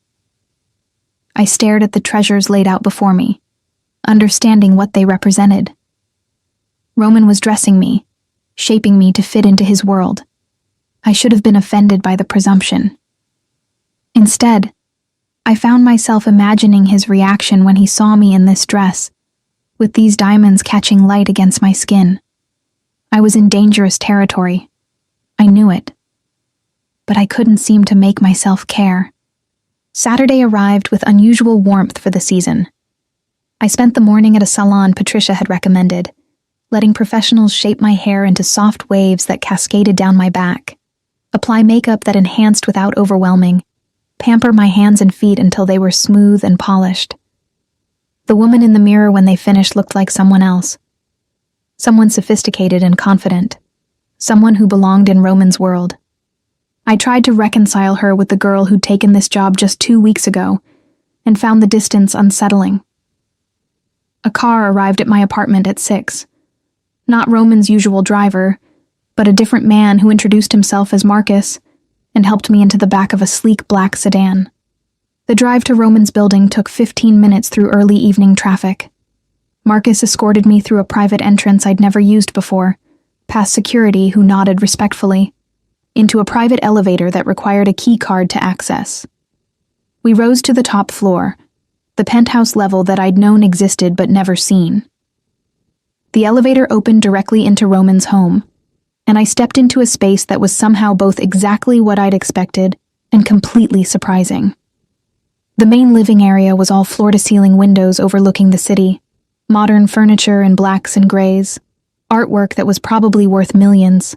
I stared at the treasures laid out before me, understanding what they represented. Roman was dressing me, shaping me to fit into his world. I should have been offended by the presumption. Instead, I found myself imagining his reaction when he saw me in this dress, with these diamonds catching light against my skin. I was in dangerous territory. I knew it. But I couldn't seem to make myself care. Saturday arrived with unusual warmth for the season. I spent the morning at a salon Patricia had recommended, letting professionals shape my hair into soft waves that cascaded down my back, apply makeup that enhanced without overwhelming, pamper my hands and feet until they were smooth and polished. The woman in the mirror when they finished looked like someone else. Someone sophisticated and confident. Someone who belonged in Roman's world. I tried to reconcile her with the girl who'd taken this job just 2 weeks ago, and found the distance unsettling. A car arrived at my apartment at 6. Not Roman's usual driver, but a different man who introduced himself as Marcus and helped me into the back of a sleek black sedan. The drive to Roman's building took 15 minutes through early evening traffic. Marcus escorted me through a private entrance I'd never used before, past security who nodded respectfully, into a private elevator that required a key card to access. We rose to the top floor, the penthouse level that I'd known existed but never seen. The elevator opened directly into Roman's home, and I stepped into a space that was somehow both exactly what I'd expected and completely surprising. The main living area was all floor-to-ceiling windows overlooking the city, modern furniture in blacks and grays, artwork that was probably worth millions.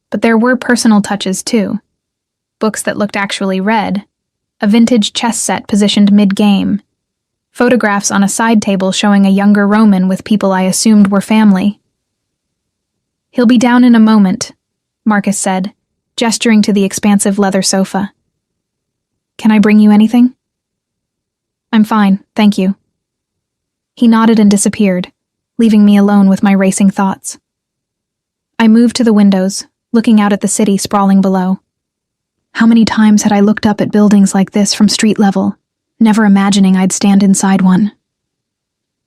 But there were personal touches too. Books that looked actually read, a vintage chess set positioned mid-game, photographs on a side table showing a younger Roman with people I assumed were family. "He'll be down in a moment," Marcus said, gesturing to the expansive leather sofa. "Can I bring you anything?" "I'm fine, thank you." He nodded and disappeared, leaving me alone with my racing thoughts. I moved to the windows, looking out at the city sprawling below. How many times had I looked up at buildings like this from street level, never imagining I'd stand inside one?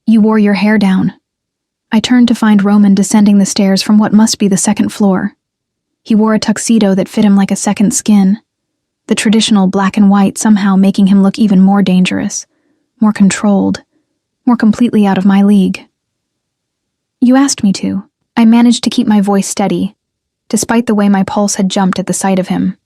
"You wore your hair down." I turned to find Roman descending the stairs from what must be the second floor. He wore a tuxedo that fit him like a second skin, the traditional black and white somehow making him look even more dangerous, more controlled, more completely out of my league. "You asked me to." I managed to keep my voice steady, despite the way my pulse had jumped at the sight of him.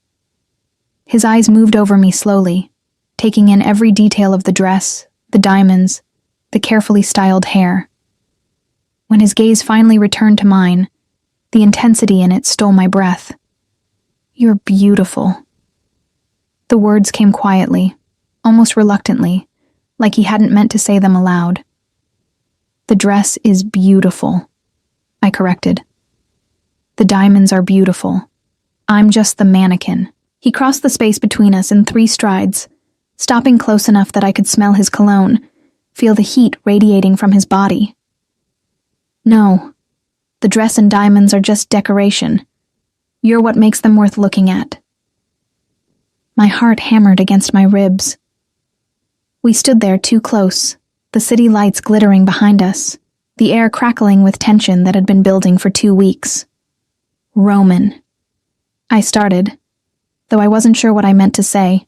His eyes moved over me slowly, taking in every detail of the dress, the diamonds, the carefully styled hair. When his gaze finally returned to mine, the intensity in it stole my breath. "You're beautiful." The words came quietly, almost reluctantly, like he hadn't meant to say them aloud. "The dress is beautiful," I corrected. "The diamonds are beautiful. I'm just the mannequin." He crossed the space between us in 3 strides, stopping close enough that I could smell his cologne, feel the heat radiating from his body. "No, the dress and diamonds are just decoration. You're what makes them worth looking at." My heart hammered against my ribs. We stood there too close, the city lights glittering behind us, the air crackling with tension that had been building for 2 weeks. "Roman," I started, though I wasn't sure what I meant to say.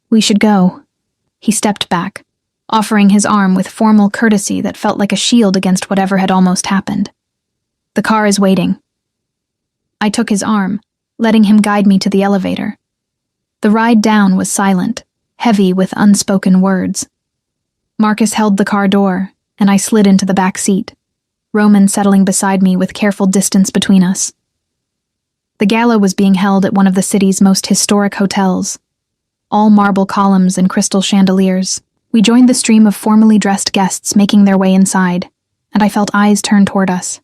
"We should go." He stepped back, offering his arm with formal courtesy that felt like a shield against whatever had almost happened. "The car is waiting." I took his arm, letting him guide me to the elevator. The ride down was silent, heavy with unspoken words. Marcus held the car door, and I slid into the back seat, Roman settling beside me with careful distance between us. The gala was being held at one of the city's most historic hotels, all marble columns and crystal chandeliers. We joined the stream of formally dressed guests making their way inside, and I felt eyes turn toward us,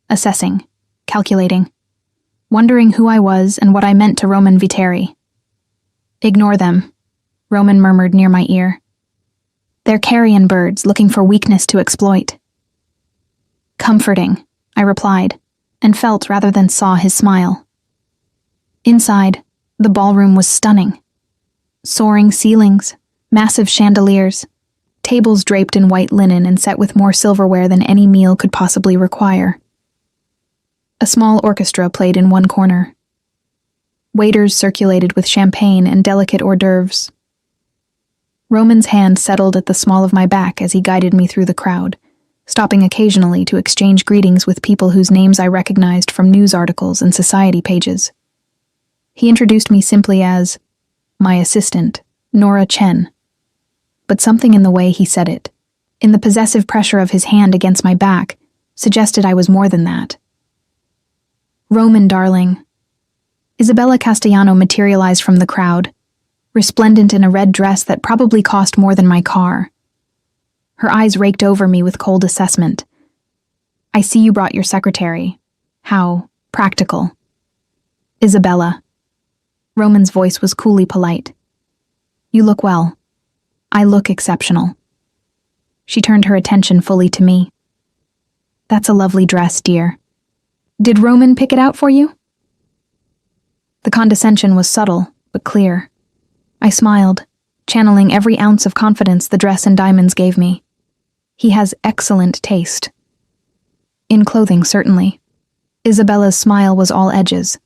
assessing, calculating, wondering who I was and what I meant to Roman Viteri. "Ignore them," Roman murmured near my ear. "They're carrion birds looking for weakness to exploit." "Comforting," I replied, and felt rather than saw his smile. Inside, the ballroom was stunning. Soaring ceilings, massive chandeliers, tables draped in white linen and set with more silverware than any meal could possibly require. A small orchestra played in one corner. Waiters circulated with champagne and delicate hors d'oeuvres. Roman's hand settled at the small of my back as he guided me through the crowd, stopping occasionally to exchange greetings with people whose names I recognized from news articles and society pages. He introduced me simply as my assistant, Nora Chen. But something in the way he said it in the possessive pressure of his hand against my back, suggested I was more than that. "Roman, darling." Isabella Castellano materialized from the crowd, resplendent in a red dress that probably cost more than my car. Her eyes raked over me with cold assessment. "I see you brought your secretary. How practical." "Isabella." Roman's voice was coolly polite. "You look well. I look exceptional." She turned her attention fully to me. "That's a lovely dress, dear. Did Roman pick it out for you?" The condescension was subtle, but clear. I smiled, channeling every ounce of confidence the dress and diamonds gave me. He has excellent taste. In clothing, certainly. Isabella's smile was all edges.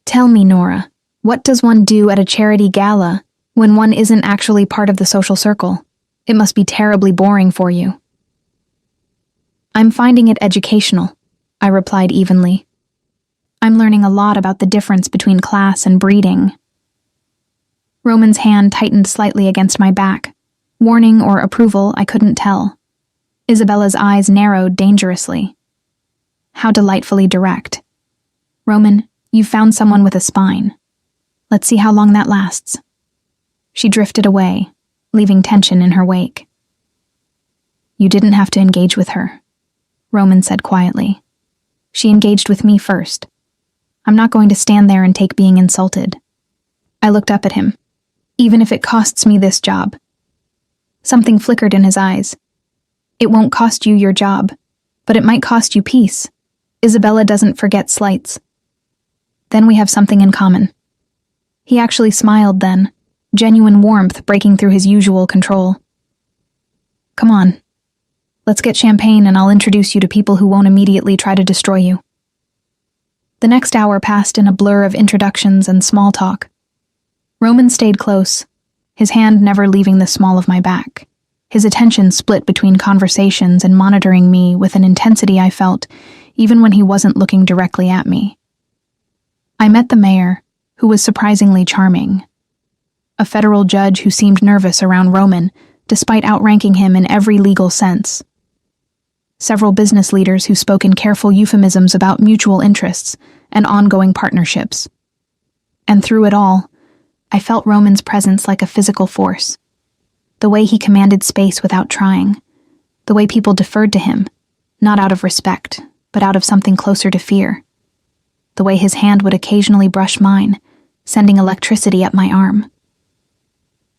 "Tell me, Nora, what does one do at a charity gala when one isn't actually part of the social circle? It must be terribly boring for you." "I'm finding it educational," I replied evenly. "I'm learning a lot about the difference between class and breeding." Roman's hand tightened slightly against my back. Warning or approval, I couldn't tell. Isabella's eyes narrowed dangerously. How delightfully direct. "Roman, you've found someone with a spine. Let's see how long that lasts." She drifted away, leaving tension in her wake. "You didn't have to engage with her," Roman said quietly. "She engaged with me first. I'm not going to stand there and take being insulted." I looked up at him. "Even if it costs me this job." Something flickered in his eyes. "It won't cost you your job, but it might cost you peace. Isabella doesn't forget slights." "Then we have something in common." He actually smiled then, genuine warmth breaking through his usual control. "Come on. Let's get champagne and I'll introduce you to people who won't immediately try to destroy you." The next hour passed in a blur of introductions and small talk. Roman stayed close, his hand never leaving the small of my back, his attention split between conversations and monitoring me with an intensity I felt even when he wasn't looking directly at me. I met the mayor, who was surprisingly charming. A federal judge who seemed nervous around Roman, despite outranking him in every legal sense. Several business leaders who spoke in careful euphemisms about mutual interests and ongoing partnerships. And through it all, I felt Roman's presence like a physical force. The way he commanded space without trying. The way people deferred to him, not out of respect, but out of something closer to fear. The way his hand would occasionally brush mine, sending electricity up my arm.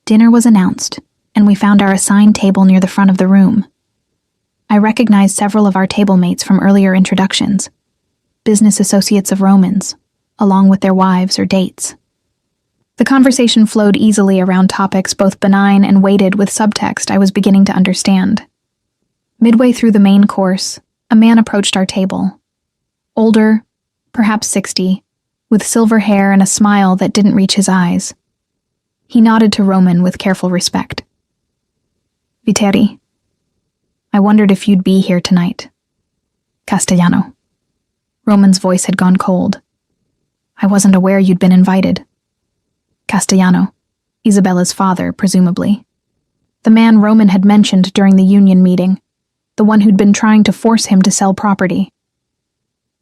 Dinner was announced, and we found our assigned table near the front of the room. I recognized several of our table mates from earlier introductions, business associates of Romans, along with their wives or dates. The conversation flowed easily around topics both benign and weighted with subtext I was beginning to understand. Midway through the main course, a man approached our table. Older, perhaps 60, with silver hair and a smile that didn't reach his eyes. He nodded to Roman with careful respect. "Viteri, I wondered if you'd be here tonight." "Castellano." Roman's voice had gone cold. "I wasn't aware you'd been invited." "Castellano, Isabella's father, presumably. The man Roman had mentioned during the union meeting, the one who'd been trying to force him to sell property."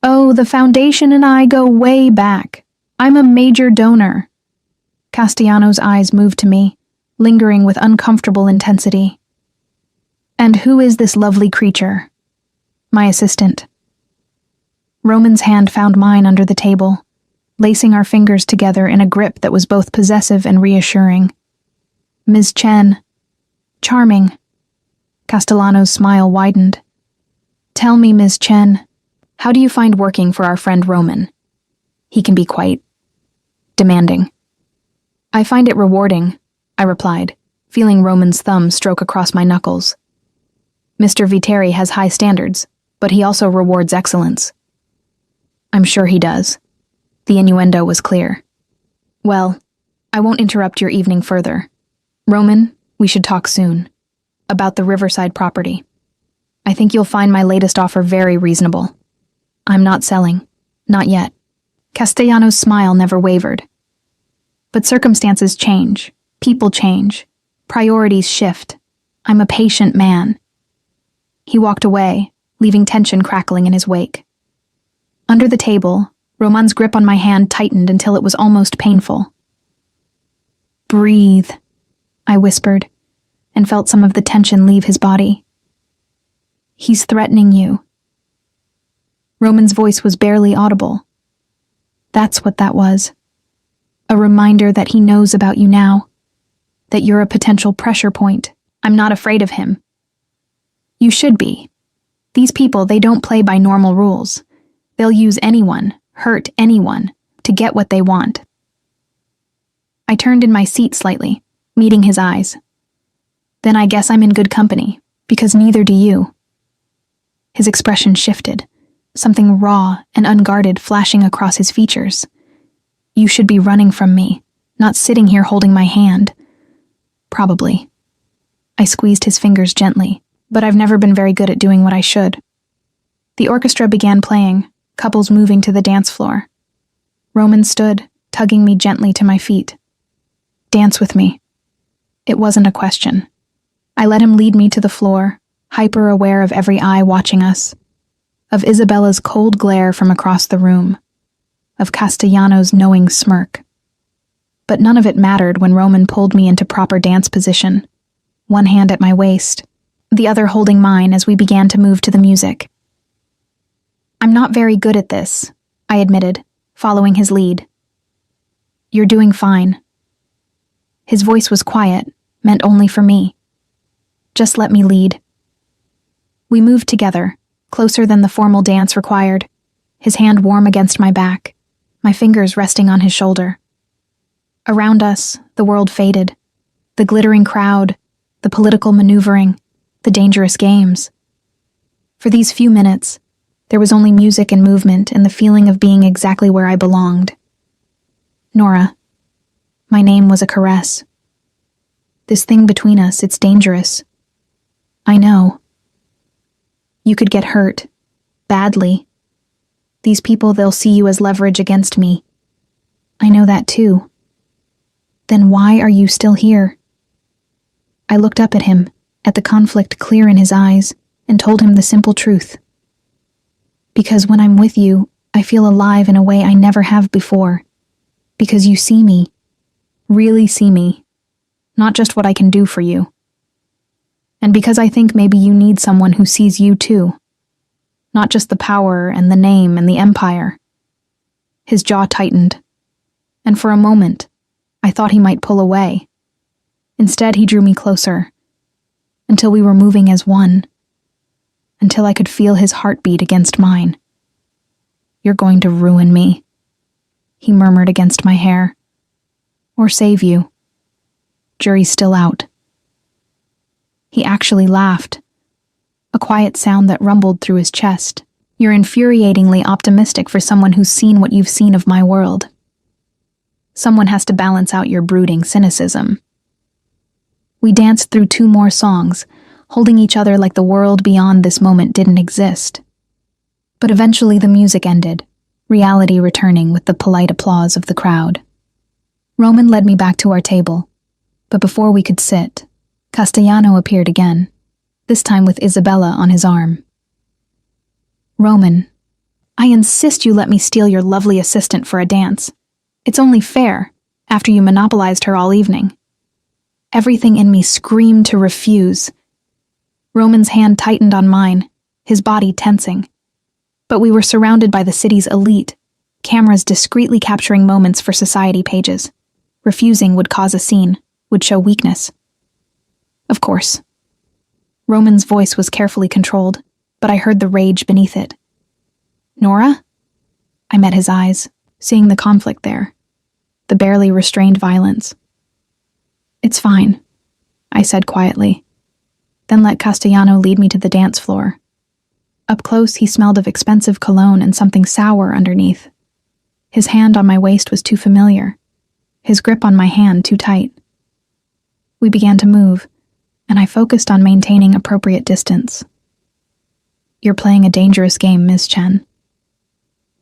"Oh, the foundation and I go way back. I'm a major donor." Castellano's eyes moved to me, lingering with uncomfortable intensity. "And who is this lovely creature?" "My assistant." Roman's hand found mine under the table, lacing our fingers together in a grip that was both possessive and reassuring. "Ms. Chen." "Charming." Castellano's smile widened. "Tell me, Ms. Chen, how do you find working for our friend Roman? He can be quite demanding." "I find it rewarding," I replied, feeling Roman's thumb stroke across my knuckles. "Mr. Viteri has high standards, but he also rewards excellence." "I'm sure he does." The innuendo was clear. "Well, I won't interrupt your evening further. Roman, we should talk soon. About the Riverside property. I think you'll find my latest offer very reasonable. I'm not selling. Not yet." Castellano's smile never wavered. "But circumstances change. People change. Priorities shift. I'm a patient man." He walked away, leaving tension crackling in his wake. Under the table, Roman's grip on my hand tightened until it was almost painful. "Breathe," I whispered, and felt some of the tension leave his body. "He's threatening you." Roman's voice was barely audible. That's what that was. A reminder that he knows about you now, that you're a potential pressure point. I'm not afraid of him. You should be. These people, they don't play by normal rules. They'll use anyone, hurt anyone, to get what they want. I turned in my seat slightly, meeting his eyes. Then I guess I'm in good company, because neither do you. His expression shifted, something raw and unguarded flashing across his features. You should be running from me, not sitting here holding my hand. Probably. I squeezed his fingers gently, but I've never been very good at doing what I should. The orchestra began playing, couples moving to the dance floor. Roman stood, tugging me gently to my feet. "Dance with me." It wasn't a question. I let him lead me to the floor, hyper-aware of every eye watching us, of Isabella's cold glare from across the room, of Castellano's knowing smirk. But none of it mattered when Roman pulled me into proper dance position, one hand at my waist, the other holding mine as we began to move to the music. "I'm not very good at this," I admitted, following his lead. "You're doing fine." His voice was quiet, meant only for me. "Just let me lead." We moved together, closer than the formal dance required, his hand warm against my back, my fingers resting on his shoulder. Around us, the world faded. The glittering crowd, the political maneuvering, the dangerous games. For these few minutes, there was only music and movement and the feeling of being exactly where I belonged. Nora. My name was a caress. This thing between us, it's dangerous. I know. You could get hurt. Badly. These people, they'll see you as leverage against me. I know that too. Then why are you still here? I looked up at him, at the conflict clear in his eyes, and told him the simple truth. Because when I'm with you, I feel alive in a way I never have before. Because you see me. Really see me. Not just what I can do for you. And because I think maybe you need someone who sees you too. Not just the power and the name and the empire. His jaw tightened. And for a moment, I thought he might pull away. Instead, he drew me closer. Until we were moving as one. Until I could feel his heartbeat against mine. "You're going to ruin me," he murmured against my hair. "Or save you. Jury's still out." He actually laughed. A quiet sound that rumbled through his chest. "You're infuriatingly optimistic for someone who's seen what you've seen of my world. Someone has to balance out your brooding cynicism." We danced through 2 more songs, holding each other like the world beyond this moment didn't exist. But eventually the music ended, reality returning with the polite applause of the crowd. Roman led me back to our table, but before we could sit, Castellano appeared again, this time with Isabella on his arm. "Roman, I insist you let me steal your lovely assistant for a dance. It's only fair, after you monopolized her all evening." Everything in me screamed to refuse. Roman's hand tightened on mine, his body tensing. But we were surrounded by the city's elite, cameras discreetly capturing moments for society pages. Refusing would cause a scene, would show weakness. Of course. Roman's voice was carefully controlled, but I heard the rage beneath it. "Nora?" I met his eyes, seeing the conflict there, the barely restrained violence. "It's fine," I said quietly, then let Castellano lead me to the dance floor. Up close, he smelled of expensive cologne and something sour underneath. His hand on my waist was too familiar, his grip on my hand too tight. We began to move, and I focused on maintaining appropriate distance. "You're playing a dangerous game, Ms. Chen."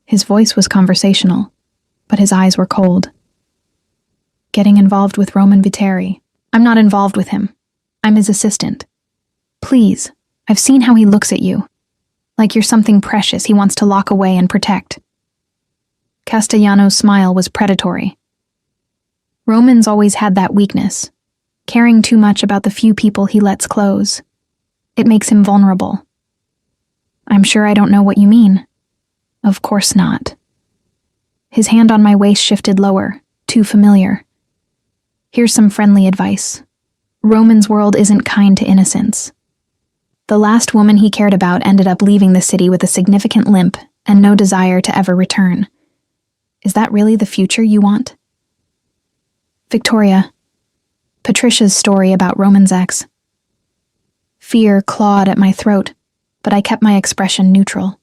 His voice was conversational, but his eyes were cold. "Getting involved with Roman Viteri. I'm not involved with him. I'm his assistant. Please, I've seen how he looks at you. Like you're something precious he wants to lock away and protect. Castellano's smile was predatory. Roman's always had that weakness, caring too much about the few people he lets close. It makes him vulnerable. I'm sure I don't know what you mean. Of course not. His hand on my waist shifted lower, too familiar. Here's some friendly advice. Roman's world isn't kind to innocents. The last woman he cared about ended up leaving the city with a significant limp and no desire to ever return. Is that really the future you want? Victoria. Patricia's story about Roman's ex. Fear clawed at my throat, but I kept my expression neutral.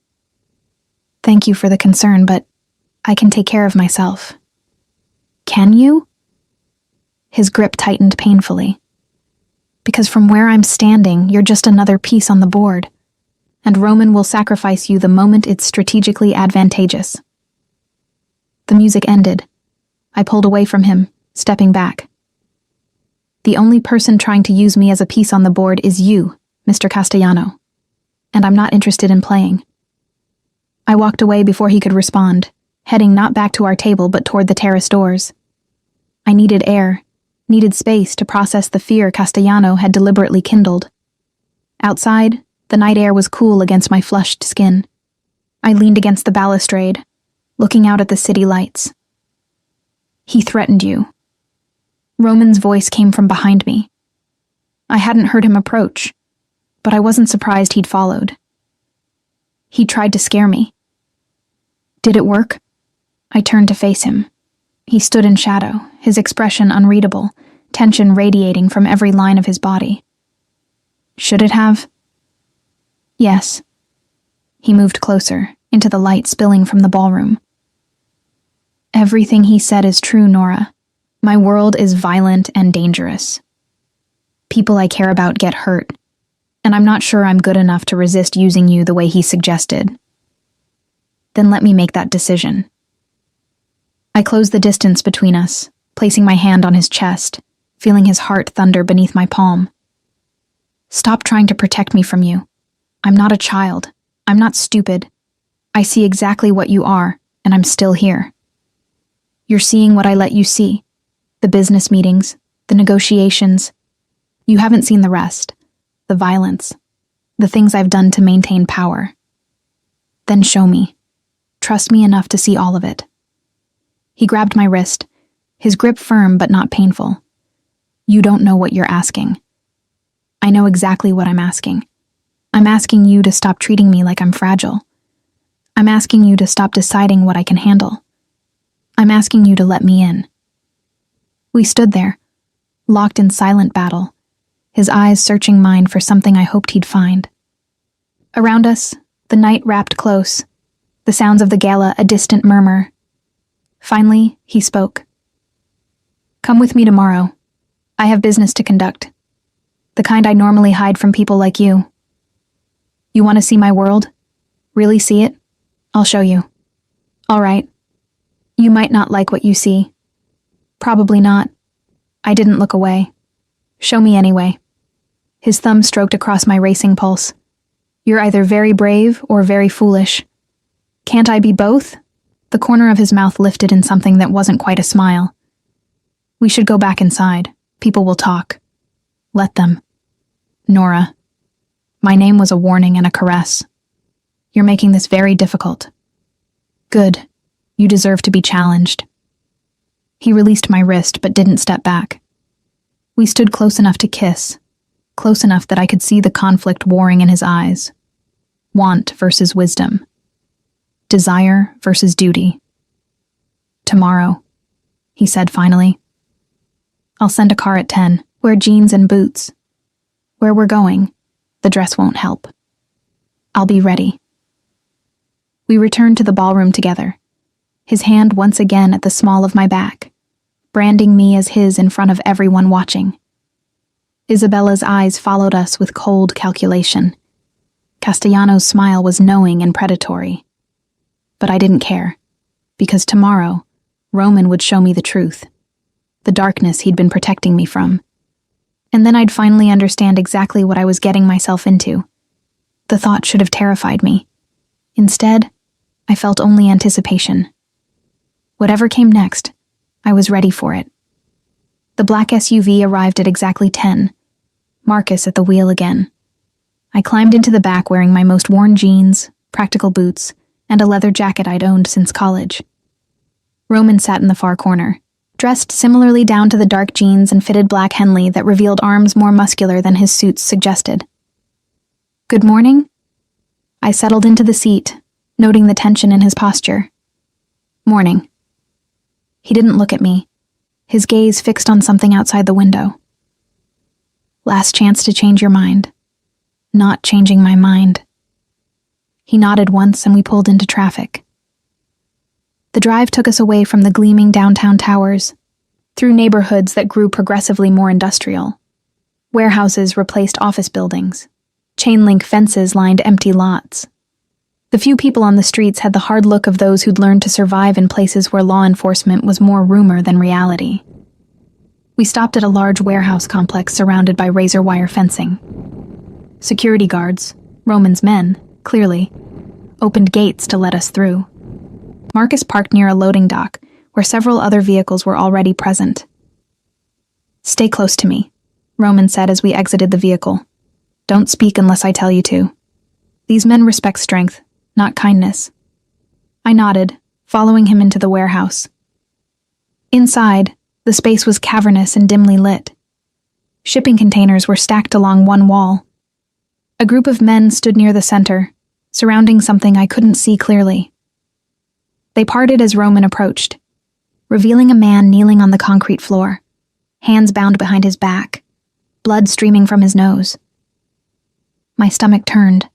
Thank you for the concern, but I can take care of myself. Can you? His grip tightened painfully. Because from where I'm standing, you're just another piece on the board, and Roman will sacrifice you the moment it's strategically advantageous. The music ended. I pulled away from him, stepping back. The only person trying to use me as a piece on the board is you, Mr. Castellano, and I'm not interested in playing. I walked away before he could respond, heading not back to our table but toward the terrace doors. I needed air, needed space to process the fear Castellano had deliberately kindled. Outside, the night air was cool against my flushed skin. I leaned against the balustrade, looking out at the city lights. He threatened you. Roman's voice came from behind me. I hadn't heard him approach, but I wasn't surprised he'd followed. He tried to scare me. Did it work? I turned to face him. He stood in shadow, his expression unreadable, tension radiating from every line of his body. Should it have? Yes. He moved closer, into the light spilling from the ballroom. Everything he said is true, Nora. My world is violent and dangerous. People I care about get hurt, and I'm not sure I'm good enough to resist using you the way he suggested. Then let me make that decision. I closed the distance between us, placing my hand on his chest, feeling his heart thunder beneath my palm. Stop trying to protect me from you. I'm not a child. I'm not stupid. I see exactly what you are, and I'm still here. You're seeing what I let you see. The business meetings, the negotiations. You haven't seen the rest. The violence. The things I've done to maintain power. Then show me. Trust me enough to see all of it. He grabbed my wrist, his grip firm but not painful. You don't know what you're asking. I know exactly what I'm asking. I'm asking you to stop treating me like I'm fragile. I'm asking you to stop deciding what I can handle. I'm asking you to let me in. We stood there, locked in silent battle, his eyes searching mine for something I hoped he'd find. Around us, the night wrapped close, the sounds of the gala a distant murmur. Finally, he spoke. Come with me tomorrow. I have business to conduct. The kind I normally hide from people like you. You want to see my world? Really see it? I'll show you. All right. You might not like what you see. Probably not. I didn't look away. Show me anyway. His thumb stroked across my racing pulse. You're either very brave or very foolish. Can't I be both? The corner of his mouth lifted in something that wasn't quite a smile. We should go back inside. People will talk. Let them. Nora. My name was a warning and a caress. You're making this very difficult. Good. You deserve to be challenged. He released my wrist but didn't step back. We stood close enough to kiss, close enough that I could see the conflict warring in his eyes. Want versus wisdom. Desire versus duty. Tomorrow, he said finally. I'll send a car at 10. Wear jeans and boots. Where we're going, the dress won't help. I'll be ready. We returned to the ballroom together, his hand once again at the small of my back, branding me as his in front of everyone watching. Isabella's eyes followed us with cold calculation. Castellano's smile was knowing and predatory. But I didn't care, because tomorrow, Roman would show me the truth, the darkness he'd been protecting me from. And then I'd finally understand exactly what I was getting myself into. The thought should have terrified me. Instead, I felt only anticipation. Whatever came next, I was ready for it. The black SUV arrived at exactly 10. Marcus at the wheel again. I climbed into the back wearing my most worn jeans, practical boots, and a leather jacket I'd owned since college. Roman sat in the far corner, dressed similarly down to the dark jeans and fitted black Henley that revealed arms more muscular than his suits suggested. "Good morning?" I settled into the seat, noting the tension in his posture. "Morning." He didn't look at me, his gaze fixed on something outside the window. "Last chance to change your mind." Not changing my mind. He nodded once and we pulled into traffic. The drive took us away from the gleaming downtown towers, through neighborhoods that grew progressively more industrial. Warehouses replaced office buildings. Chain-link fences lined empty lots. The few people on the streets had the hard look of those who'd learned to survive in places where law enforcement was more rumor than reality. We stopped at a large warehouse complex surrounded by razor wire fencing. Security guards, Roman's men, clearly, opened gates to let us through. Marcus parked near a loading dock, where several other vehicles were already present. "Stay close to me," Roman said as we exited the vehicle. "Don't speak unless I tell you to. These men respect strength, not kindness." I nodded, following him into the warehouse. Inside, the space was cavernous and dimly lit. Shipping containers were stacked along one wall. A group of men stood near the center, surrounding something I couldn't see clearly. They parted as Roman approached, revealing a man kneeling on the concrete floor, hands bound behind his back, blood streaming from his nose. My stomach turned,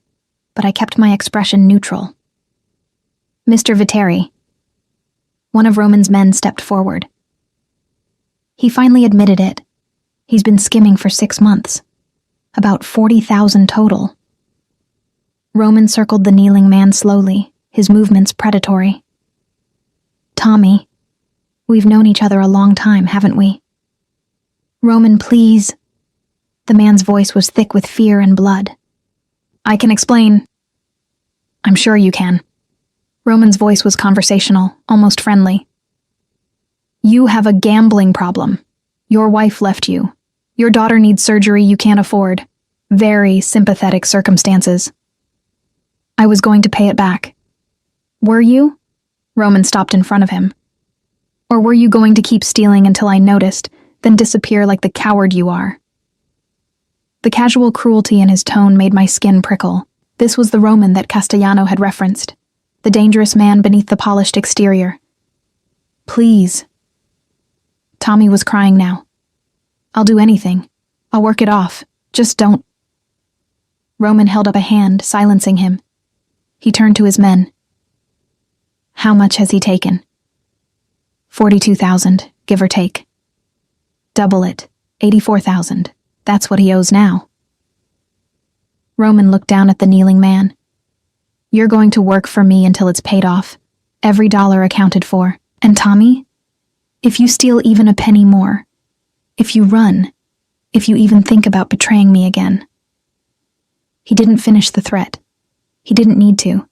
but I kept my expression neutral. "Mr. Viteri." One of Roman's men stepped forward. He finally admitted it. He's been skimming for 6 months. About 40,000 total. Roman circled the kneeling man slowly, his movements predatory. "Tommy, we've known each other a long time, haven't we?" "Roman, please." The man's voice was thick with fear and blood. "I can explain." "I'm sure you can." Roman's voice was conversational, almost friendly. "You have a gambling problem. Your wife left you. Your daughter needs surgery you can't afford. Very sympathetic circumstances. I was going to pay it back." "Were you?" Roman stopped in front of him. "Or were you going to keep stealing until I noticed, then disappear like the coward you are?" The casual cruelty in his tone made my skin prickle. This was the Roman that Castellano had referenced, the dangerous man beneath the polished exterior. "Please." Tommy was crying now. "I'll do anything. I'll work it off. Just don't." Roman held up a hand, silencing him. He turned to his men. "How much has he taken?" 42,000, give or take. "Double it, 84,000. That's what he owes now." Roman looked down at the kneeling man. "You're going to work for me until it's paid off, every dollar accounted for. And Tommy, if you steal even a penny more, if you run, if you even think about betraying me again." He didn't finish the threat. He didn't need to.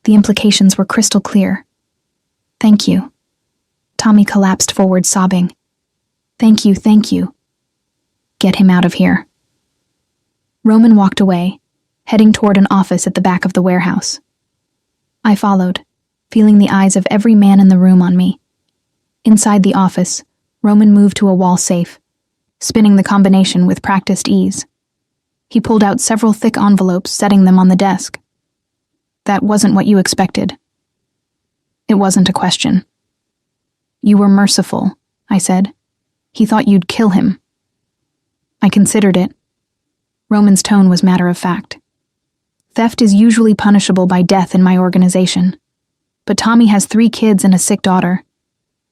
The implications were crystal clear. "Thank you." Tommy collapsed forward, sobbing. Thank you. Get him out of here." Roman walked away, heading toward an office at the back of the warehouse. I followed, feeling the eyes of every man in the room on me. Inside the office, Roman moved to a wall safe, spinning the combination with practiced ease. He pulled out several thick envelopes, setting them on the desk. "That wasn't what you expected." It wasn't a question. "You were merciful," I said. "He thought you'd kill him." I considered it. Roman's tone was matter of fact. Theft is usually punishable by death in my organization. But Tommy has 3 kids and a sick daughter.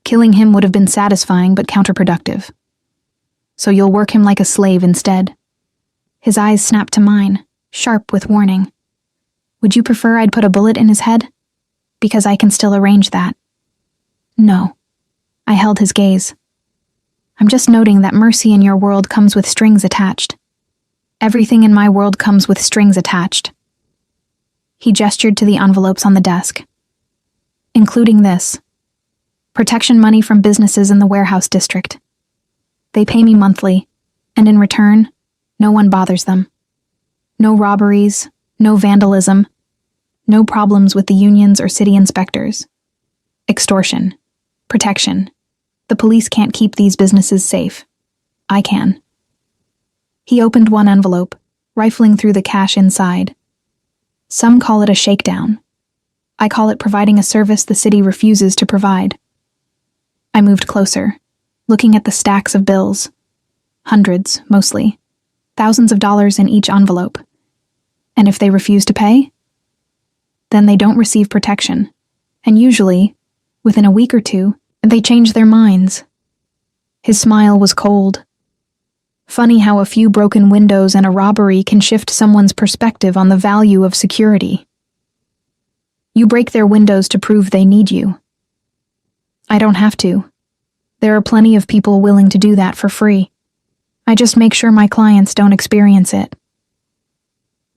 Killing him would have been satisfying but counterproductive. "So you'll work him like a slave instead." His eyes snapped to mine, sharp with warning. "Would you prefer I'd put a bullet in his head? Because I can still arrange that." "No." I held his gaze. I'm just noting that mercy in your world comes with strings attached. Everything in my world comes with strings attached. He gestured to the envelopes on the desk, including this. Protection money from businesses in the warehouse district. They pay me monthly, and in return, no one bothers them. No robberies, no vandalism, no problems with the unions or city inspectors. Extortion. Protection. The police can't keep these businesses safe. I can. He opened one envelope, rifling through the cash inside. Some call it a shakedown. I call it providing a service the city refuses to provide. I moved closer, looking at the stacks of bills. Hundreds, mostly. Thousands of dollars in each envelope. And if they refuse to pay? Then they don't receive protection. And usually, within a week or two, they change their minds. His smile was cold. Funny how a few broken windows and a robbery can shift someone's perspective on the value of security. You break their windows to prove they need you. I don't have to. There are plenty of people willing to do that for free. I just make sure my clients don't experience it.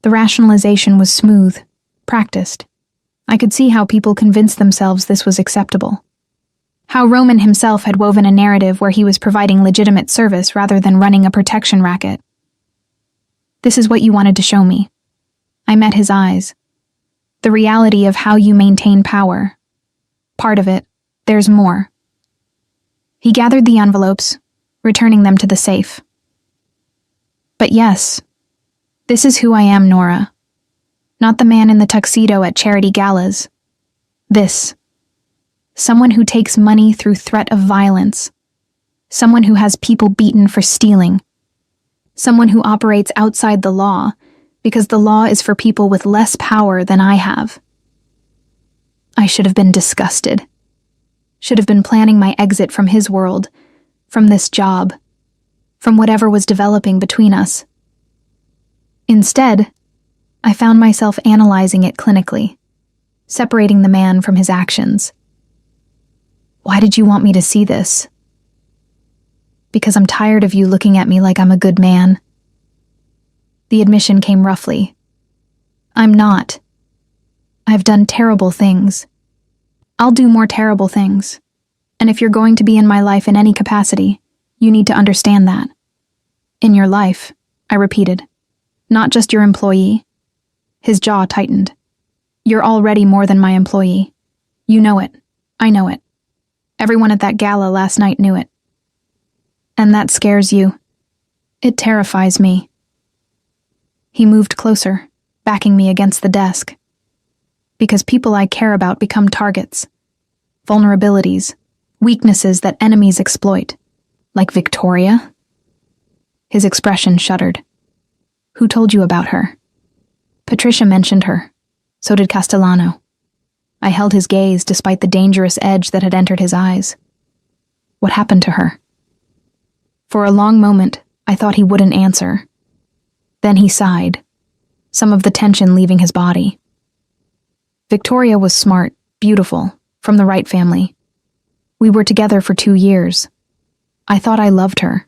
The rationalization was smooth, practiced. I could see how people convinced themselves this was acceptable. How Roman himself had woven a narrative where he was providing legitimate service rather than running a protection racket. This is what you wanted to show me. I met his eyes. The reality of how you maintain power. Part of it, there's more. He gathered the envelopes, returning them to the safe. But yes, this is who I am, Nora. Not the man in the tuxedo at charity galas. This. Someone who takes money through threat of violence. Someone who has people beaten for stealing. Someone who operates outside the law, because the law is for people with less power than I have. I should have been disgusted. Should have been planning my exit from his world, from this job, from whatever was developing between us. Instead, I found myself analyzing it clinically, separating the man from his actions. Why did you want me to see this? Because I'm tired of you looking at me like I'm a good man. The admission came roughly. I'm not. I've done terrible things. I'll do more terrible things. And if you're going to be in my life in any capacity, you need to understand that. In your life, I repeated. Not just your employee. His jaw tightened. You're already more than my employee. You know it. I know it. Everyone at that gala last night knew it. And that scares you. It terrifies me. He moved closer, backing me against the desk. Because people I care about become targets. Vulnerabilities. Weaknesses that enemies exploit. Like Victoria? His expression shuddered. Who told you about her? Patricia mentioned her. So did Castellano. I held his gaze despite the dangerous edge that had entered his eyes. What happened to her? For a long moment, I thought he wouldn't answer. Then he sighed, some of the tension leaving his body. Victoria was smart, beautiful, from the right family. We were together for 2 years. I thought I loved her.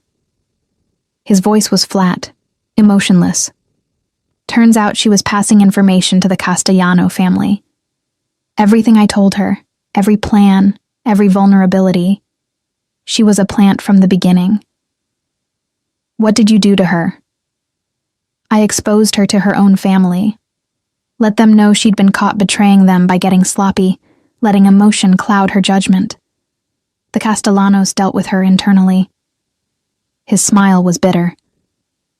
His voice was flat, emotionless. Turns out she was passing information to the Castellano family. Everything I told her, every plan, every vulnerability, she was a plant from the beginning. What did you do to her? I exposed her to her own family. Let them know she'd been caught betraying them by getting sloppy, letting emotion cloud her judgment. The Castellanos dealt with her internally. His smile was bitter.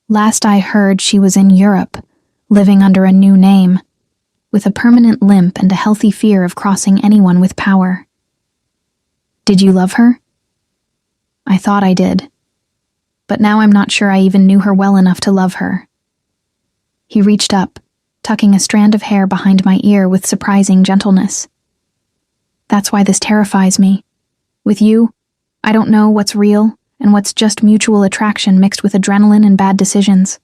Last I heard, she was in Europe, living under a new name, with a permanent limp and a healthy fear of crossing anyone with power. Did you love her? I thought I did. But now I'm not sure I even knew her well enough to love her. He reached up, tucking a strand of hair behind my ear with surprising gentleness. That's why this terrifies me. With you, I don't know what's real and what's just mutual attraction mixed with adrenaline and bad decisions.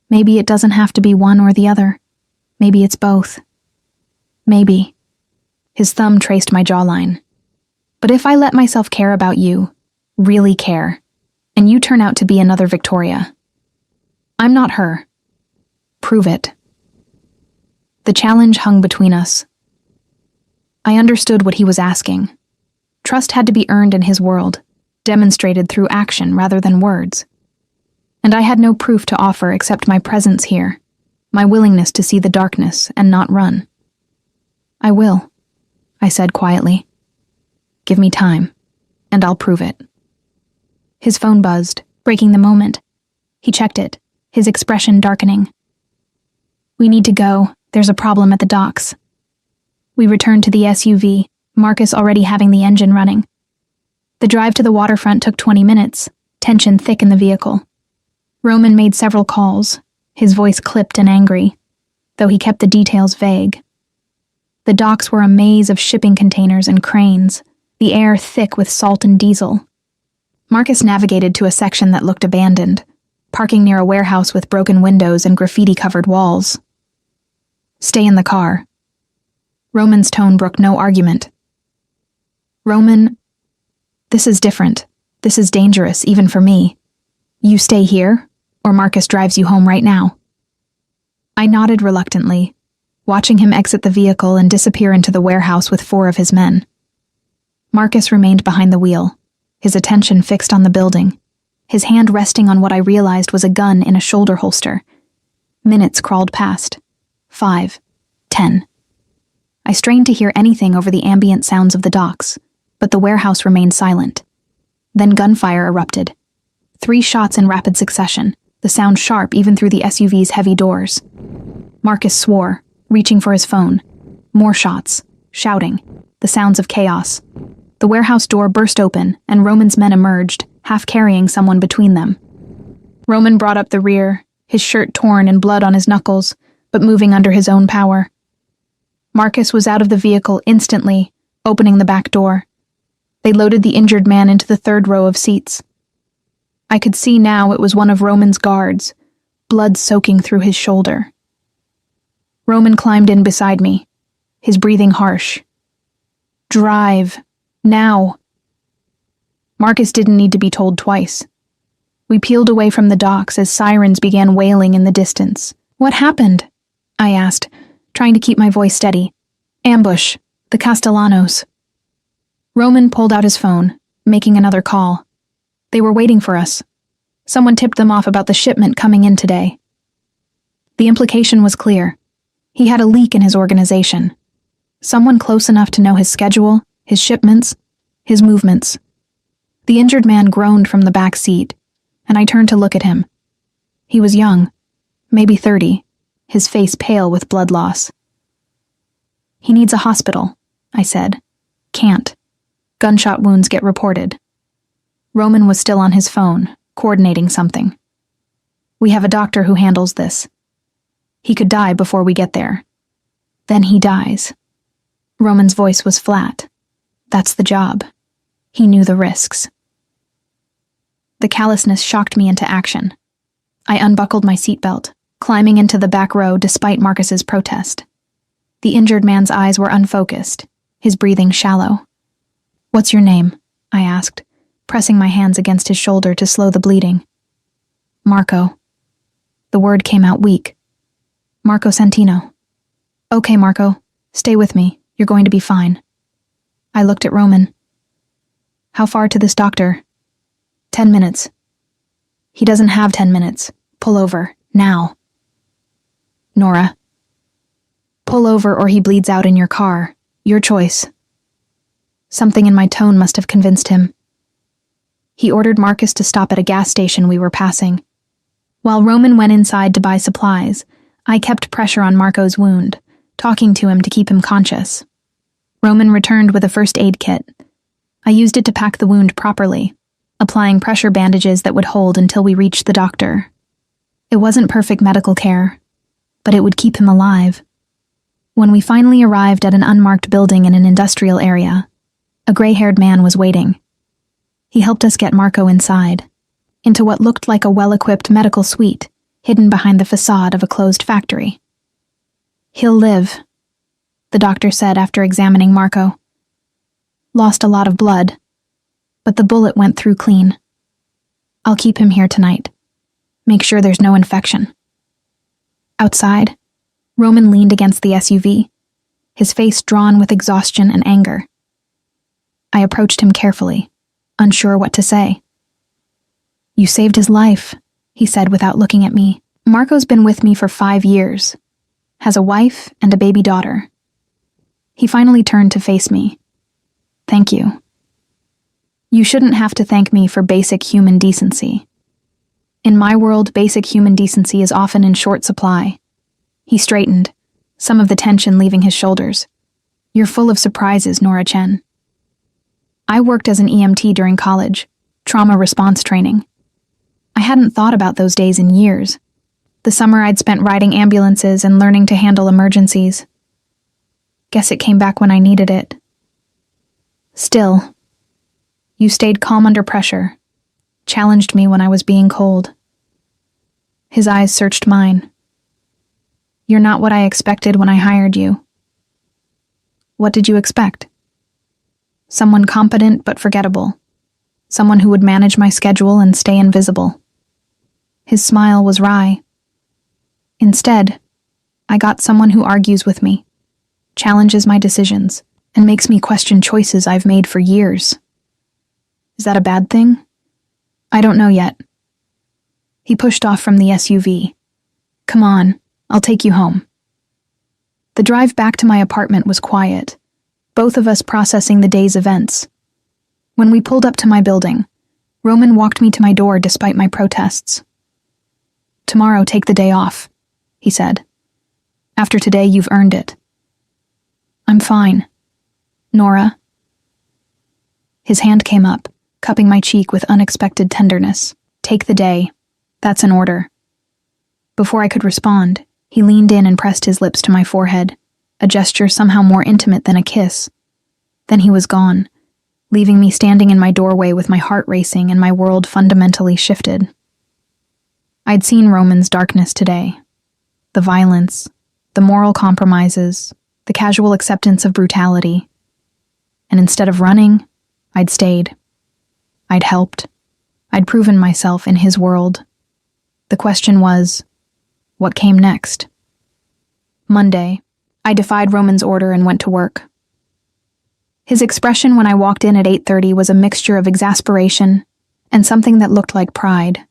Maybe it doesn't have to be one or the other. Maybe it's both. Maybe. His thumb traced my jawline. But if I let myself care about you, really care, and you turn out to be another Victoria. I'm not her. Prove it. The challenge hung between us. I understood what he was asking. Trust had to be earned in his world, demonstrated through action rather than words. And I had no proof to offer except my presence here, my willingness to see the darkness and not run. I will, I said quietly. Give me time, and I'll prove it. His phone buzzed, breaking the moment. He checked it, his expression darkening. We need to go. There's a problem at the docks. We returned to the SUV, Marcus already having the engine running. The drive to the waterfront took 20 minutes, tension thick in the vehicle. Roman made several calls, his voice clipped and angry, though he kept the details vague. The docks were a maze of shipping containers and cranes, the air thick with salt and diesel. Marcus navigated to a section that looked abandoned, parking near a warehouse with broken windows and graffiti-covered walls. Stay in the car. Roman's tone brooked no argument. Roman, this is different. This is dangerous, even for me. You stay here, or Marcus drives you home right now. I nodded reluctantly, watching him exit the vehicle and disappear into the warehouse with 4 of his men. Marcus remained behind the wheel, his attention fixed on the building, his hand resting on what I realized was a gun in a shoulder holster. Minutes crawled past. 5, 10. I strained to hear anything over the ambient sounds of the docks, but the warehouse remained silent. Then gunfire erupted. 3 shots in rapid succession, the sound sharp even through the SUV's heavy doors. Marcus swore, reaching for his phone. More shots, shouting, the sounds of chaos. The warehouse door burst open, and Roman's men emerged, half carrying someone between them. Roman brought up the rear, his shirt torn and blood on his knuckles, but moving under his own power. Marcus was out of the vehicle instantly, opening the back door. They loaded the injured man into the 3rd row of seats. I could see now it was one of Roman's guards, blood soaking through his shoulder. Roman climbed in beside me, his breathing harsh. Drive. Now. Marcus didn't need to be told twice. We peeled away from the docks as sirens began wailing in the distance. What happened? I asked, trying to keep my voice steady. Ambush. The Castellanos. Roman pulled out his phone, making another call. They were waiting for us. Someone tipped them off about the shipment coming in today. The implication was clear. He had a leak in his organization. Someone close enough to know his schedule, his shipments, his movements. The injured man groaned from the back seat, and I turned to look at him. He was young, maybe 30, his face pale with blood loss. He needs a hospital, I said. Can't. Gunshot wounds get reported. Roman was still on his phone, coordinating something. We have a doctor who handles this. He could die before we get there. Then he dies. Roman's voice was flat. That's the job. He knew the risks. The callousness shocked me into action. I unbuckled my seatbelt, climbing into the back row despite Marcus's protest. The injured man's eyes were unfocused, his breathing shallow. What's your name? I asked, pressing my hands against his shoulder to slow the bleeding. Marco. The word came out weak. Marco Santino. Okay, Marco. Stay with me. You're going to be fine. I looked at Roman. How far to this doctor? 10 minutes. He doesn't have 10 minutes. Pull over. Now. Nora. Pull over or he bleeds out in your car. Your choice. Something in my tone must have convinced him. He ordered Marcus to stop at a gas station we were passing. While Roman went inside to buy supplies, I kept pressure on Marco's wound, talking to him to keep him conscious. Roman returned with a first aid kit. I used it to pack the wound properly, applying pressure bandages that would hold until we reached the doctor. It wasn't perfect medical care, but it would keep him alive. When we finally arrived at an unmarked building in an industrial area, a gray-haired man was waiting. He helped us get Marco inside, into what looked like a well-equipped medical suite, hidden behind the facade of a closed factory. He'll live, the doctor said after examining Marco. Lost a lot of blood. but the bullet went through clean. I'll keep him here tonight. Make sure there's no infection. Outside, Roman leaned against the SUV, his face drawn with exhaustion and anger. I approached him carefully, unsure what to say. You saved his life, he said without looking at me. Marco's been with me for 5 years, has a wife and a baby daughter. He finally turned to face me. Thank you. You shouldn't have to thank me for basic human decency. In my world, basic human decency is often in short supply. He straightened, some of the tension leaving his shoulders. You're full of surprises, Nora Chen. I worked as an EMT during college, trauma response training. I hadn't thought about those days in years. The summer I'd spent riding ambulances and learning to handle emergencies. Guess it came back when I needed it. Still, you stayed calm under pressure, challenged me when I was being cold. His eyes searched mine. You're not what I expected when I hired you. What did you expect? Someone competent but forgettable. Someone who would manage my schedule and stay invisible. His smile was wry. Instead, I got someone who argues with me, challenges my decisions, and makes me question choices I've made for years. Is that a bad thing? I don't know yet. He pushed off from the SUV. Come on, I'll take you home. The drive back to my apartment was quiet, both of us processing the day's events. When we pulled up to my building, Roman walked me to my door despite my protests. Tomorrow, take the day off, he said. After today, you've earned it. I'm fine. Nora. His hand came up, cupping my cheek with unexpected tenderness. Take the day. That's an order. Before I could respond, he leaned in and pressed his lips to my forehead, a gesture somehow more intimate than a kiss. Then he was gone, leaving me standing in my doorway with my heart racing and my world fundamentally shifted. I'd seen Roman's darkness today. The violence, the moral compromises, the casual acceptance of brutality. And instead of running, I'd stayed. I'd helped. I'd proven myself in his world. The question was, what came next? Monday, I defied Roman's order and went to work. His expression when I walked in at 8:30 was a mixture of exasperation and something that looked like pride.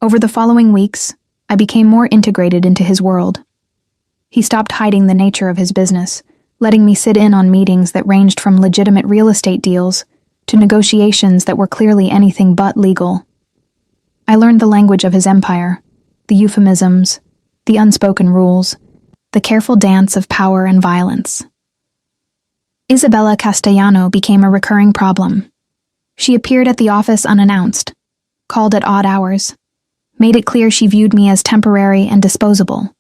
Over the following weeks, I became more integrated into his world. He stopped hiding the nature of his business, letting me sit in on meetings that ranged from legitimate real estate deals to negotiations that were clearly anything but legal. I learned the language of his empire, the euphemisms, the unspoken rules, the careful dance of power and violence. Isabella Castellano became a recurring problem. She appeared at the office unannounced, called at odd hours, made it clear she viewed me as temporary and disposable.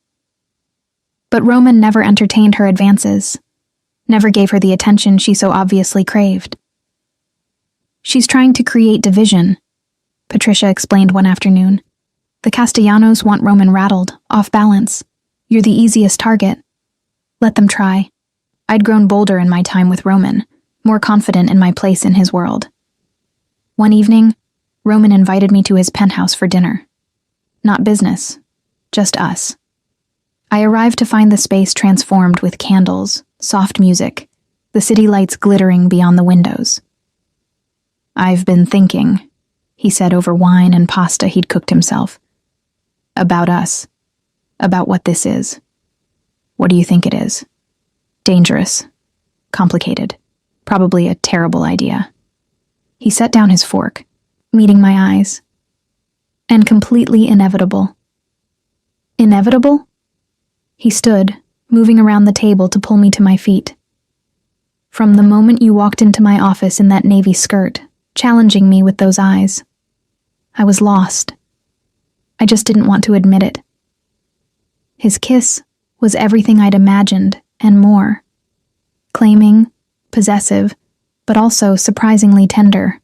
But Roman never entertained her advances, never gave her the attention she so obviously craved. She's trying to create division, Patricia explained one afternoon. The Castellanos want Roman rattled, off balance. You're the easiest target. Let them try. I'd grown bolder in my time with Roman, more confident in my place in his world. One evening, Roman invited me to his penthouse for dinner. Not business, just us. I arrived to find the space transformed with candles, soft music, the city lights glittering beyond the windows. I've been thinking, he said over wine and pasta he'd cooked himself. About us. About what this is. What do you think it is? Dangerous. Complicated. Probably a terrible idea. He set down his fork, meeting my eyes. And completely inevitable. Inevitable? He stood, moving around the table to pull me to my feet. From the moment you walked into my office in that navy skirt, challenging me with those eyes, I was lost. I just didn't want to admit it. His kiss was everything I'd imagined and more. Claiming, possessive, but also surprisingly tender.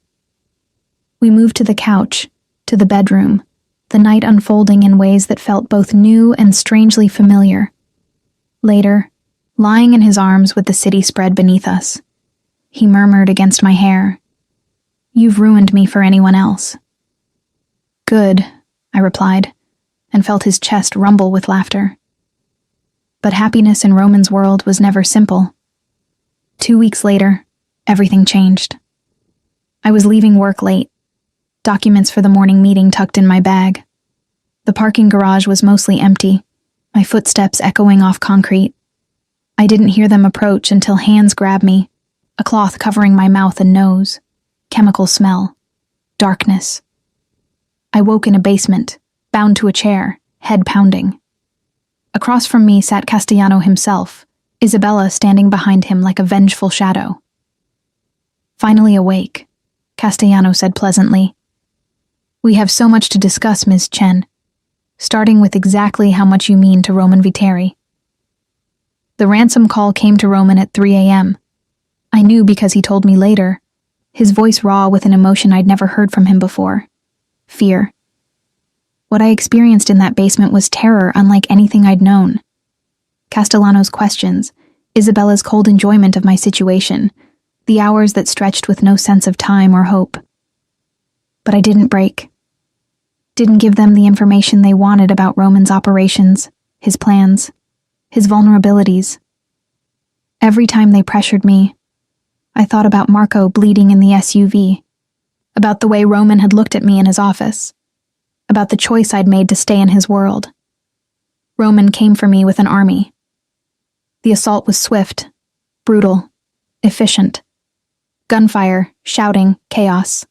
We moved to the couch, to the bedroom, the night unfolding in ways that felt both new and strangely familiar. Later, lying in his arms with the city spread beneath us, he murmured against my hair, You've ruined me for anyone else." "Good," I replied, and felt his chest rumble with laughter. But happiness in Roman's world was never simple. 2 weeks later, everything changed. I was leaving work late, documents for the morning meeting tucked in my bag. The parking garage was mostly empty, my footsteps echoing off concrete. I didn't hear them approach until hands grabbed me, a cloth covering my mouth and nose, chemical smell, darkness. I woke in a basement, bound to a chair, head pounding. Across from me sat Castellano himself, Isabella standing behind him like a vengeful shadow. "Finally awake," Castellano said pleasantly. "We have so much to discuss, Ms. Chen, starting with exactly how much you mean to Roman Viteri." The ransom call came to Roman at 3 a.m. I knew because he told me later, his voice raw with an emotion I'd never heard from him before. Fear. What I experienced in that basement was terror unlike anything I'd known. Castellano's questions, Isabella's cold enjoyment of my situation, the hours that stretched with no sense of time or hope. But I didn't break. Didn't give them the information they wanted about Roman's operations, his plans, his vulnerabilities. Every time they pressured me, I thought about Marco bleeding in the SUV, about the way Roman had looked at me in his office, about the choice I'd made to stay in his world. Roman came for me with an army. The assault was swift, brutal, efficient. Gunfire, shouting, chaos.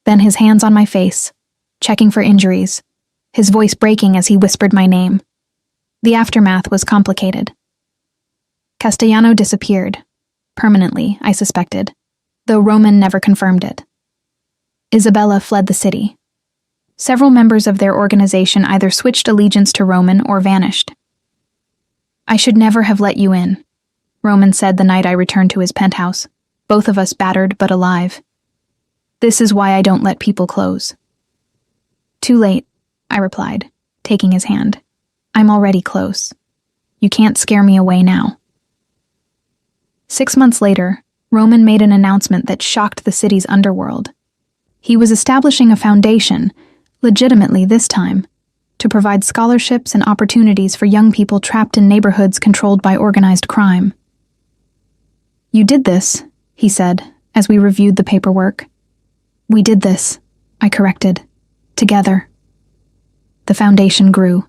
Then his hands on my face, checking for injuries, his voice breaking as he whispered my name. The aftermath was complicated. Castellano disappeared, permanently, I suspected, though Roman never confirmed it. Isabella fled the city. Several members of their organization either switched allegiance to Roman or vanished. "I should never have let you in," Roman said the night I returned to his penthouse, both of us battered but alive. "This is why I don't let people close." "Too late," I replied, taking his hand. "I'm already close. You can't scare me away now." 6 months later, Roman made an announcement that shocked the city's underworld. He was establishing a foundation, legitimately this time, to provide scholarships and opportunities for young people trapped in neighborhoods controlled by organized crime. "You did this," he said, as we reviewed the paperwork. "We did this," I corrected. "Together." The foundation grew.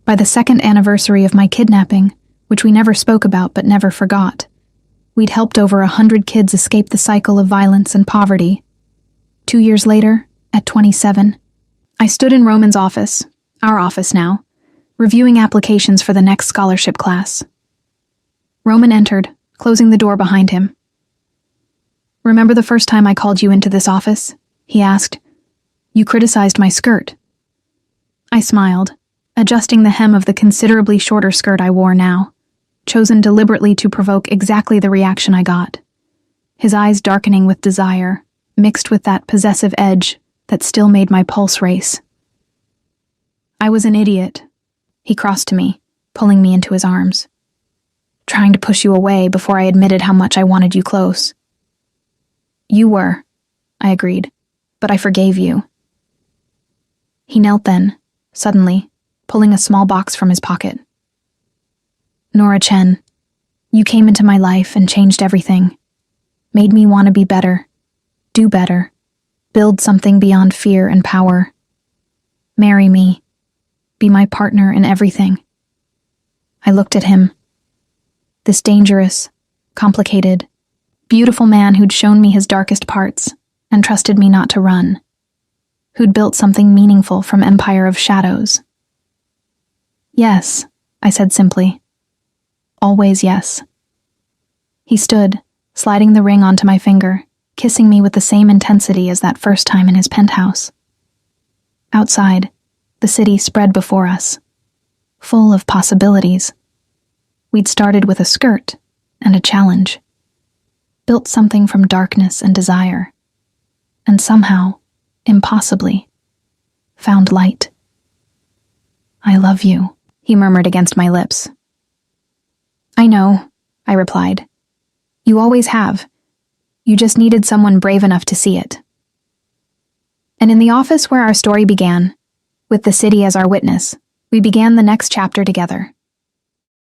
By the 2nd anniversary of my kidnapping, which we never spoke about but never forgot, we'd helped over 100 kids escape the cycle of violence and poverty. 2 years later, at 27, I stood in Roman's office, our office now, reviewing applications for the next scholarship class. Roman entered, closing the door behind him. "Remember the first time I called you into this office?" he asked. "You criticized my skirt." I smiled, adjusting the hem of the considerably shorter skirt I wore now, chosen deliberately to provoke exactly the reaction I got. His eyes darkening with desire, mixed with that possessive edge that still made my pulse race. "I was an idiot," he crossed to me, pulling me into his arms. "Trying to push you away before I admitted how much I wanted you close." "You were," I agreed, "but I forgave you." He knelt then, suddenly, pulling a small box from his pocket. "Nora Chen, you came into my life and changed everything. Made me want to be better, do better, build something beyond fear and power. Marry me, be my partner in everything." I looked at him. This dangerous, complicated, beautiful man who'd shown me his darkest parts and trusted me not to run, who'd built something meaningful from Empire of Shadows. "Yes," I said simply. "Always yes." He stood, sliding the ring onto my finger, kissing me with the same intensity as that first time in his penthouse. Outside, the city spread before us, full of possibilities. We'd started with a skirt and a challenge, built something from darkness and desire, and somehow, impossibly, found light. "I love you," he murmured against my lips. "I know," I replied. "You always have. You just needed someone brave enough to see it. And in the office where our story began, with the city as our witness, we began the next chapter together.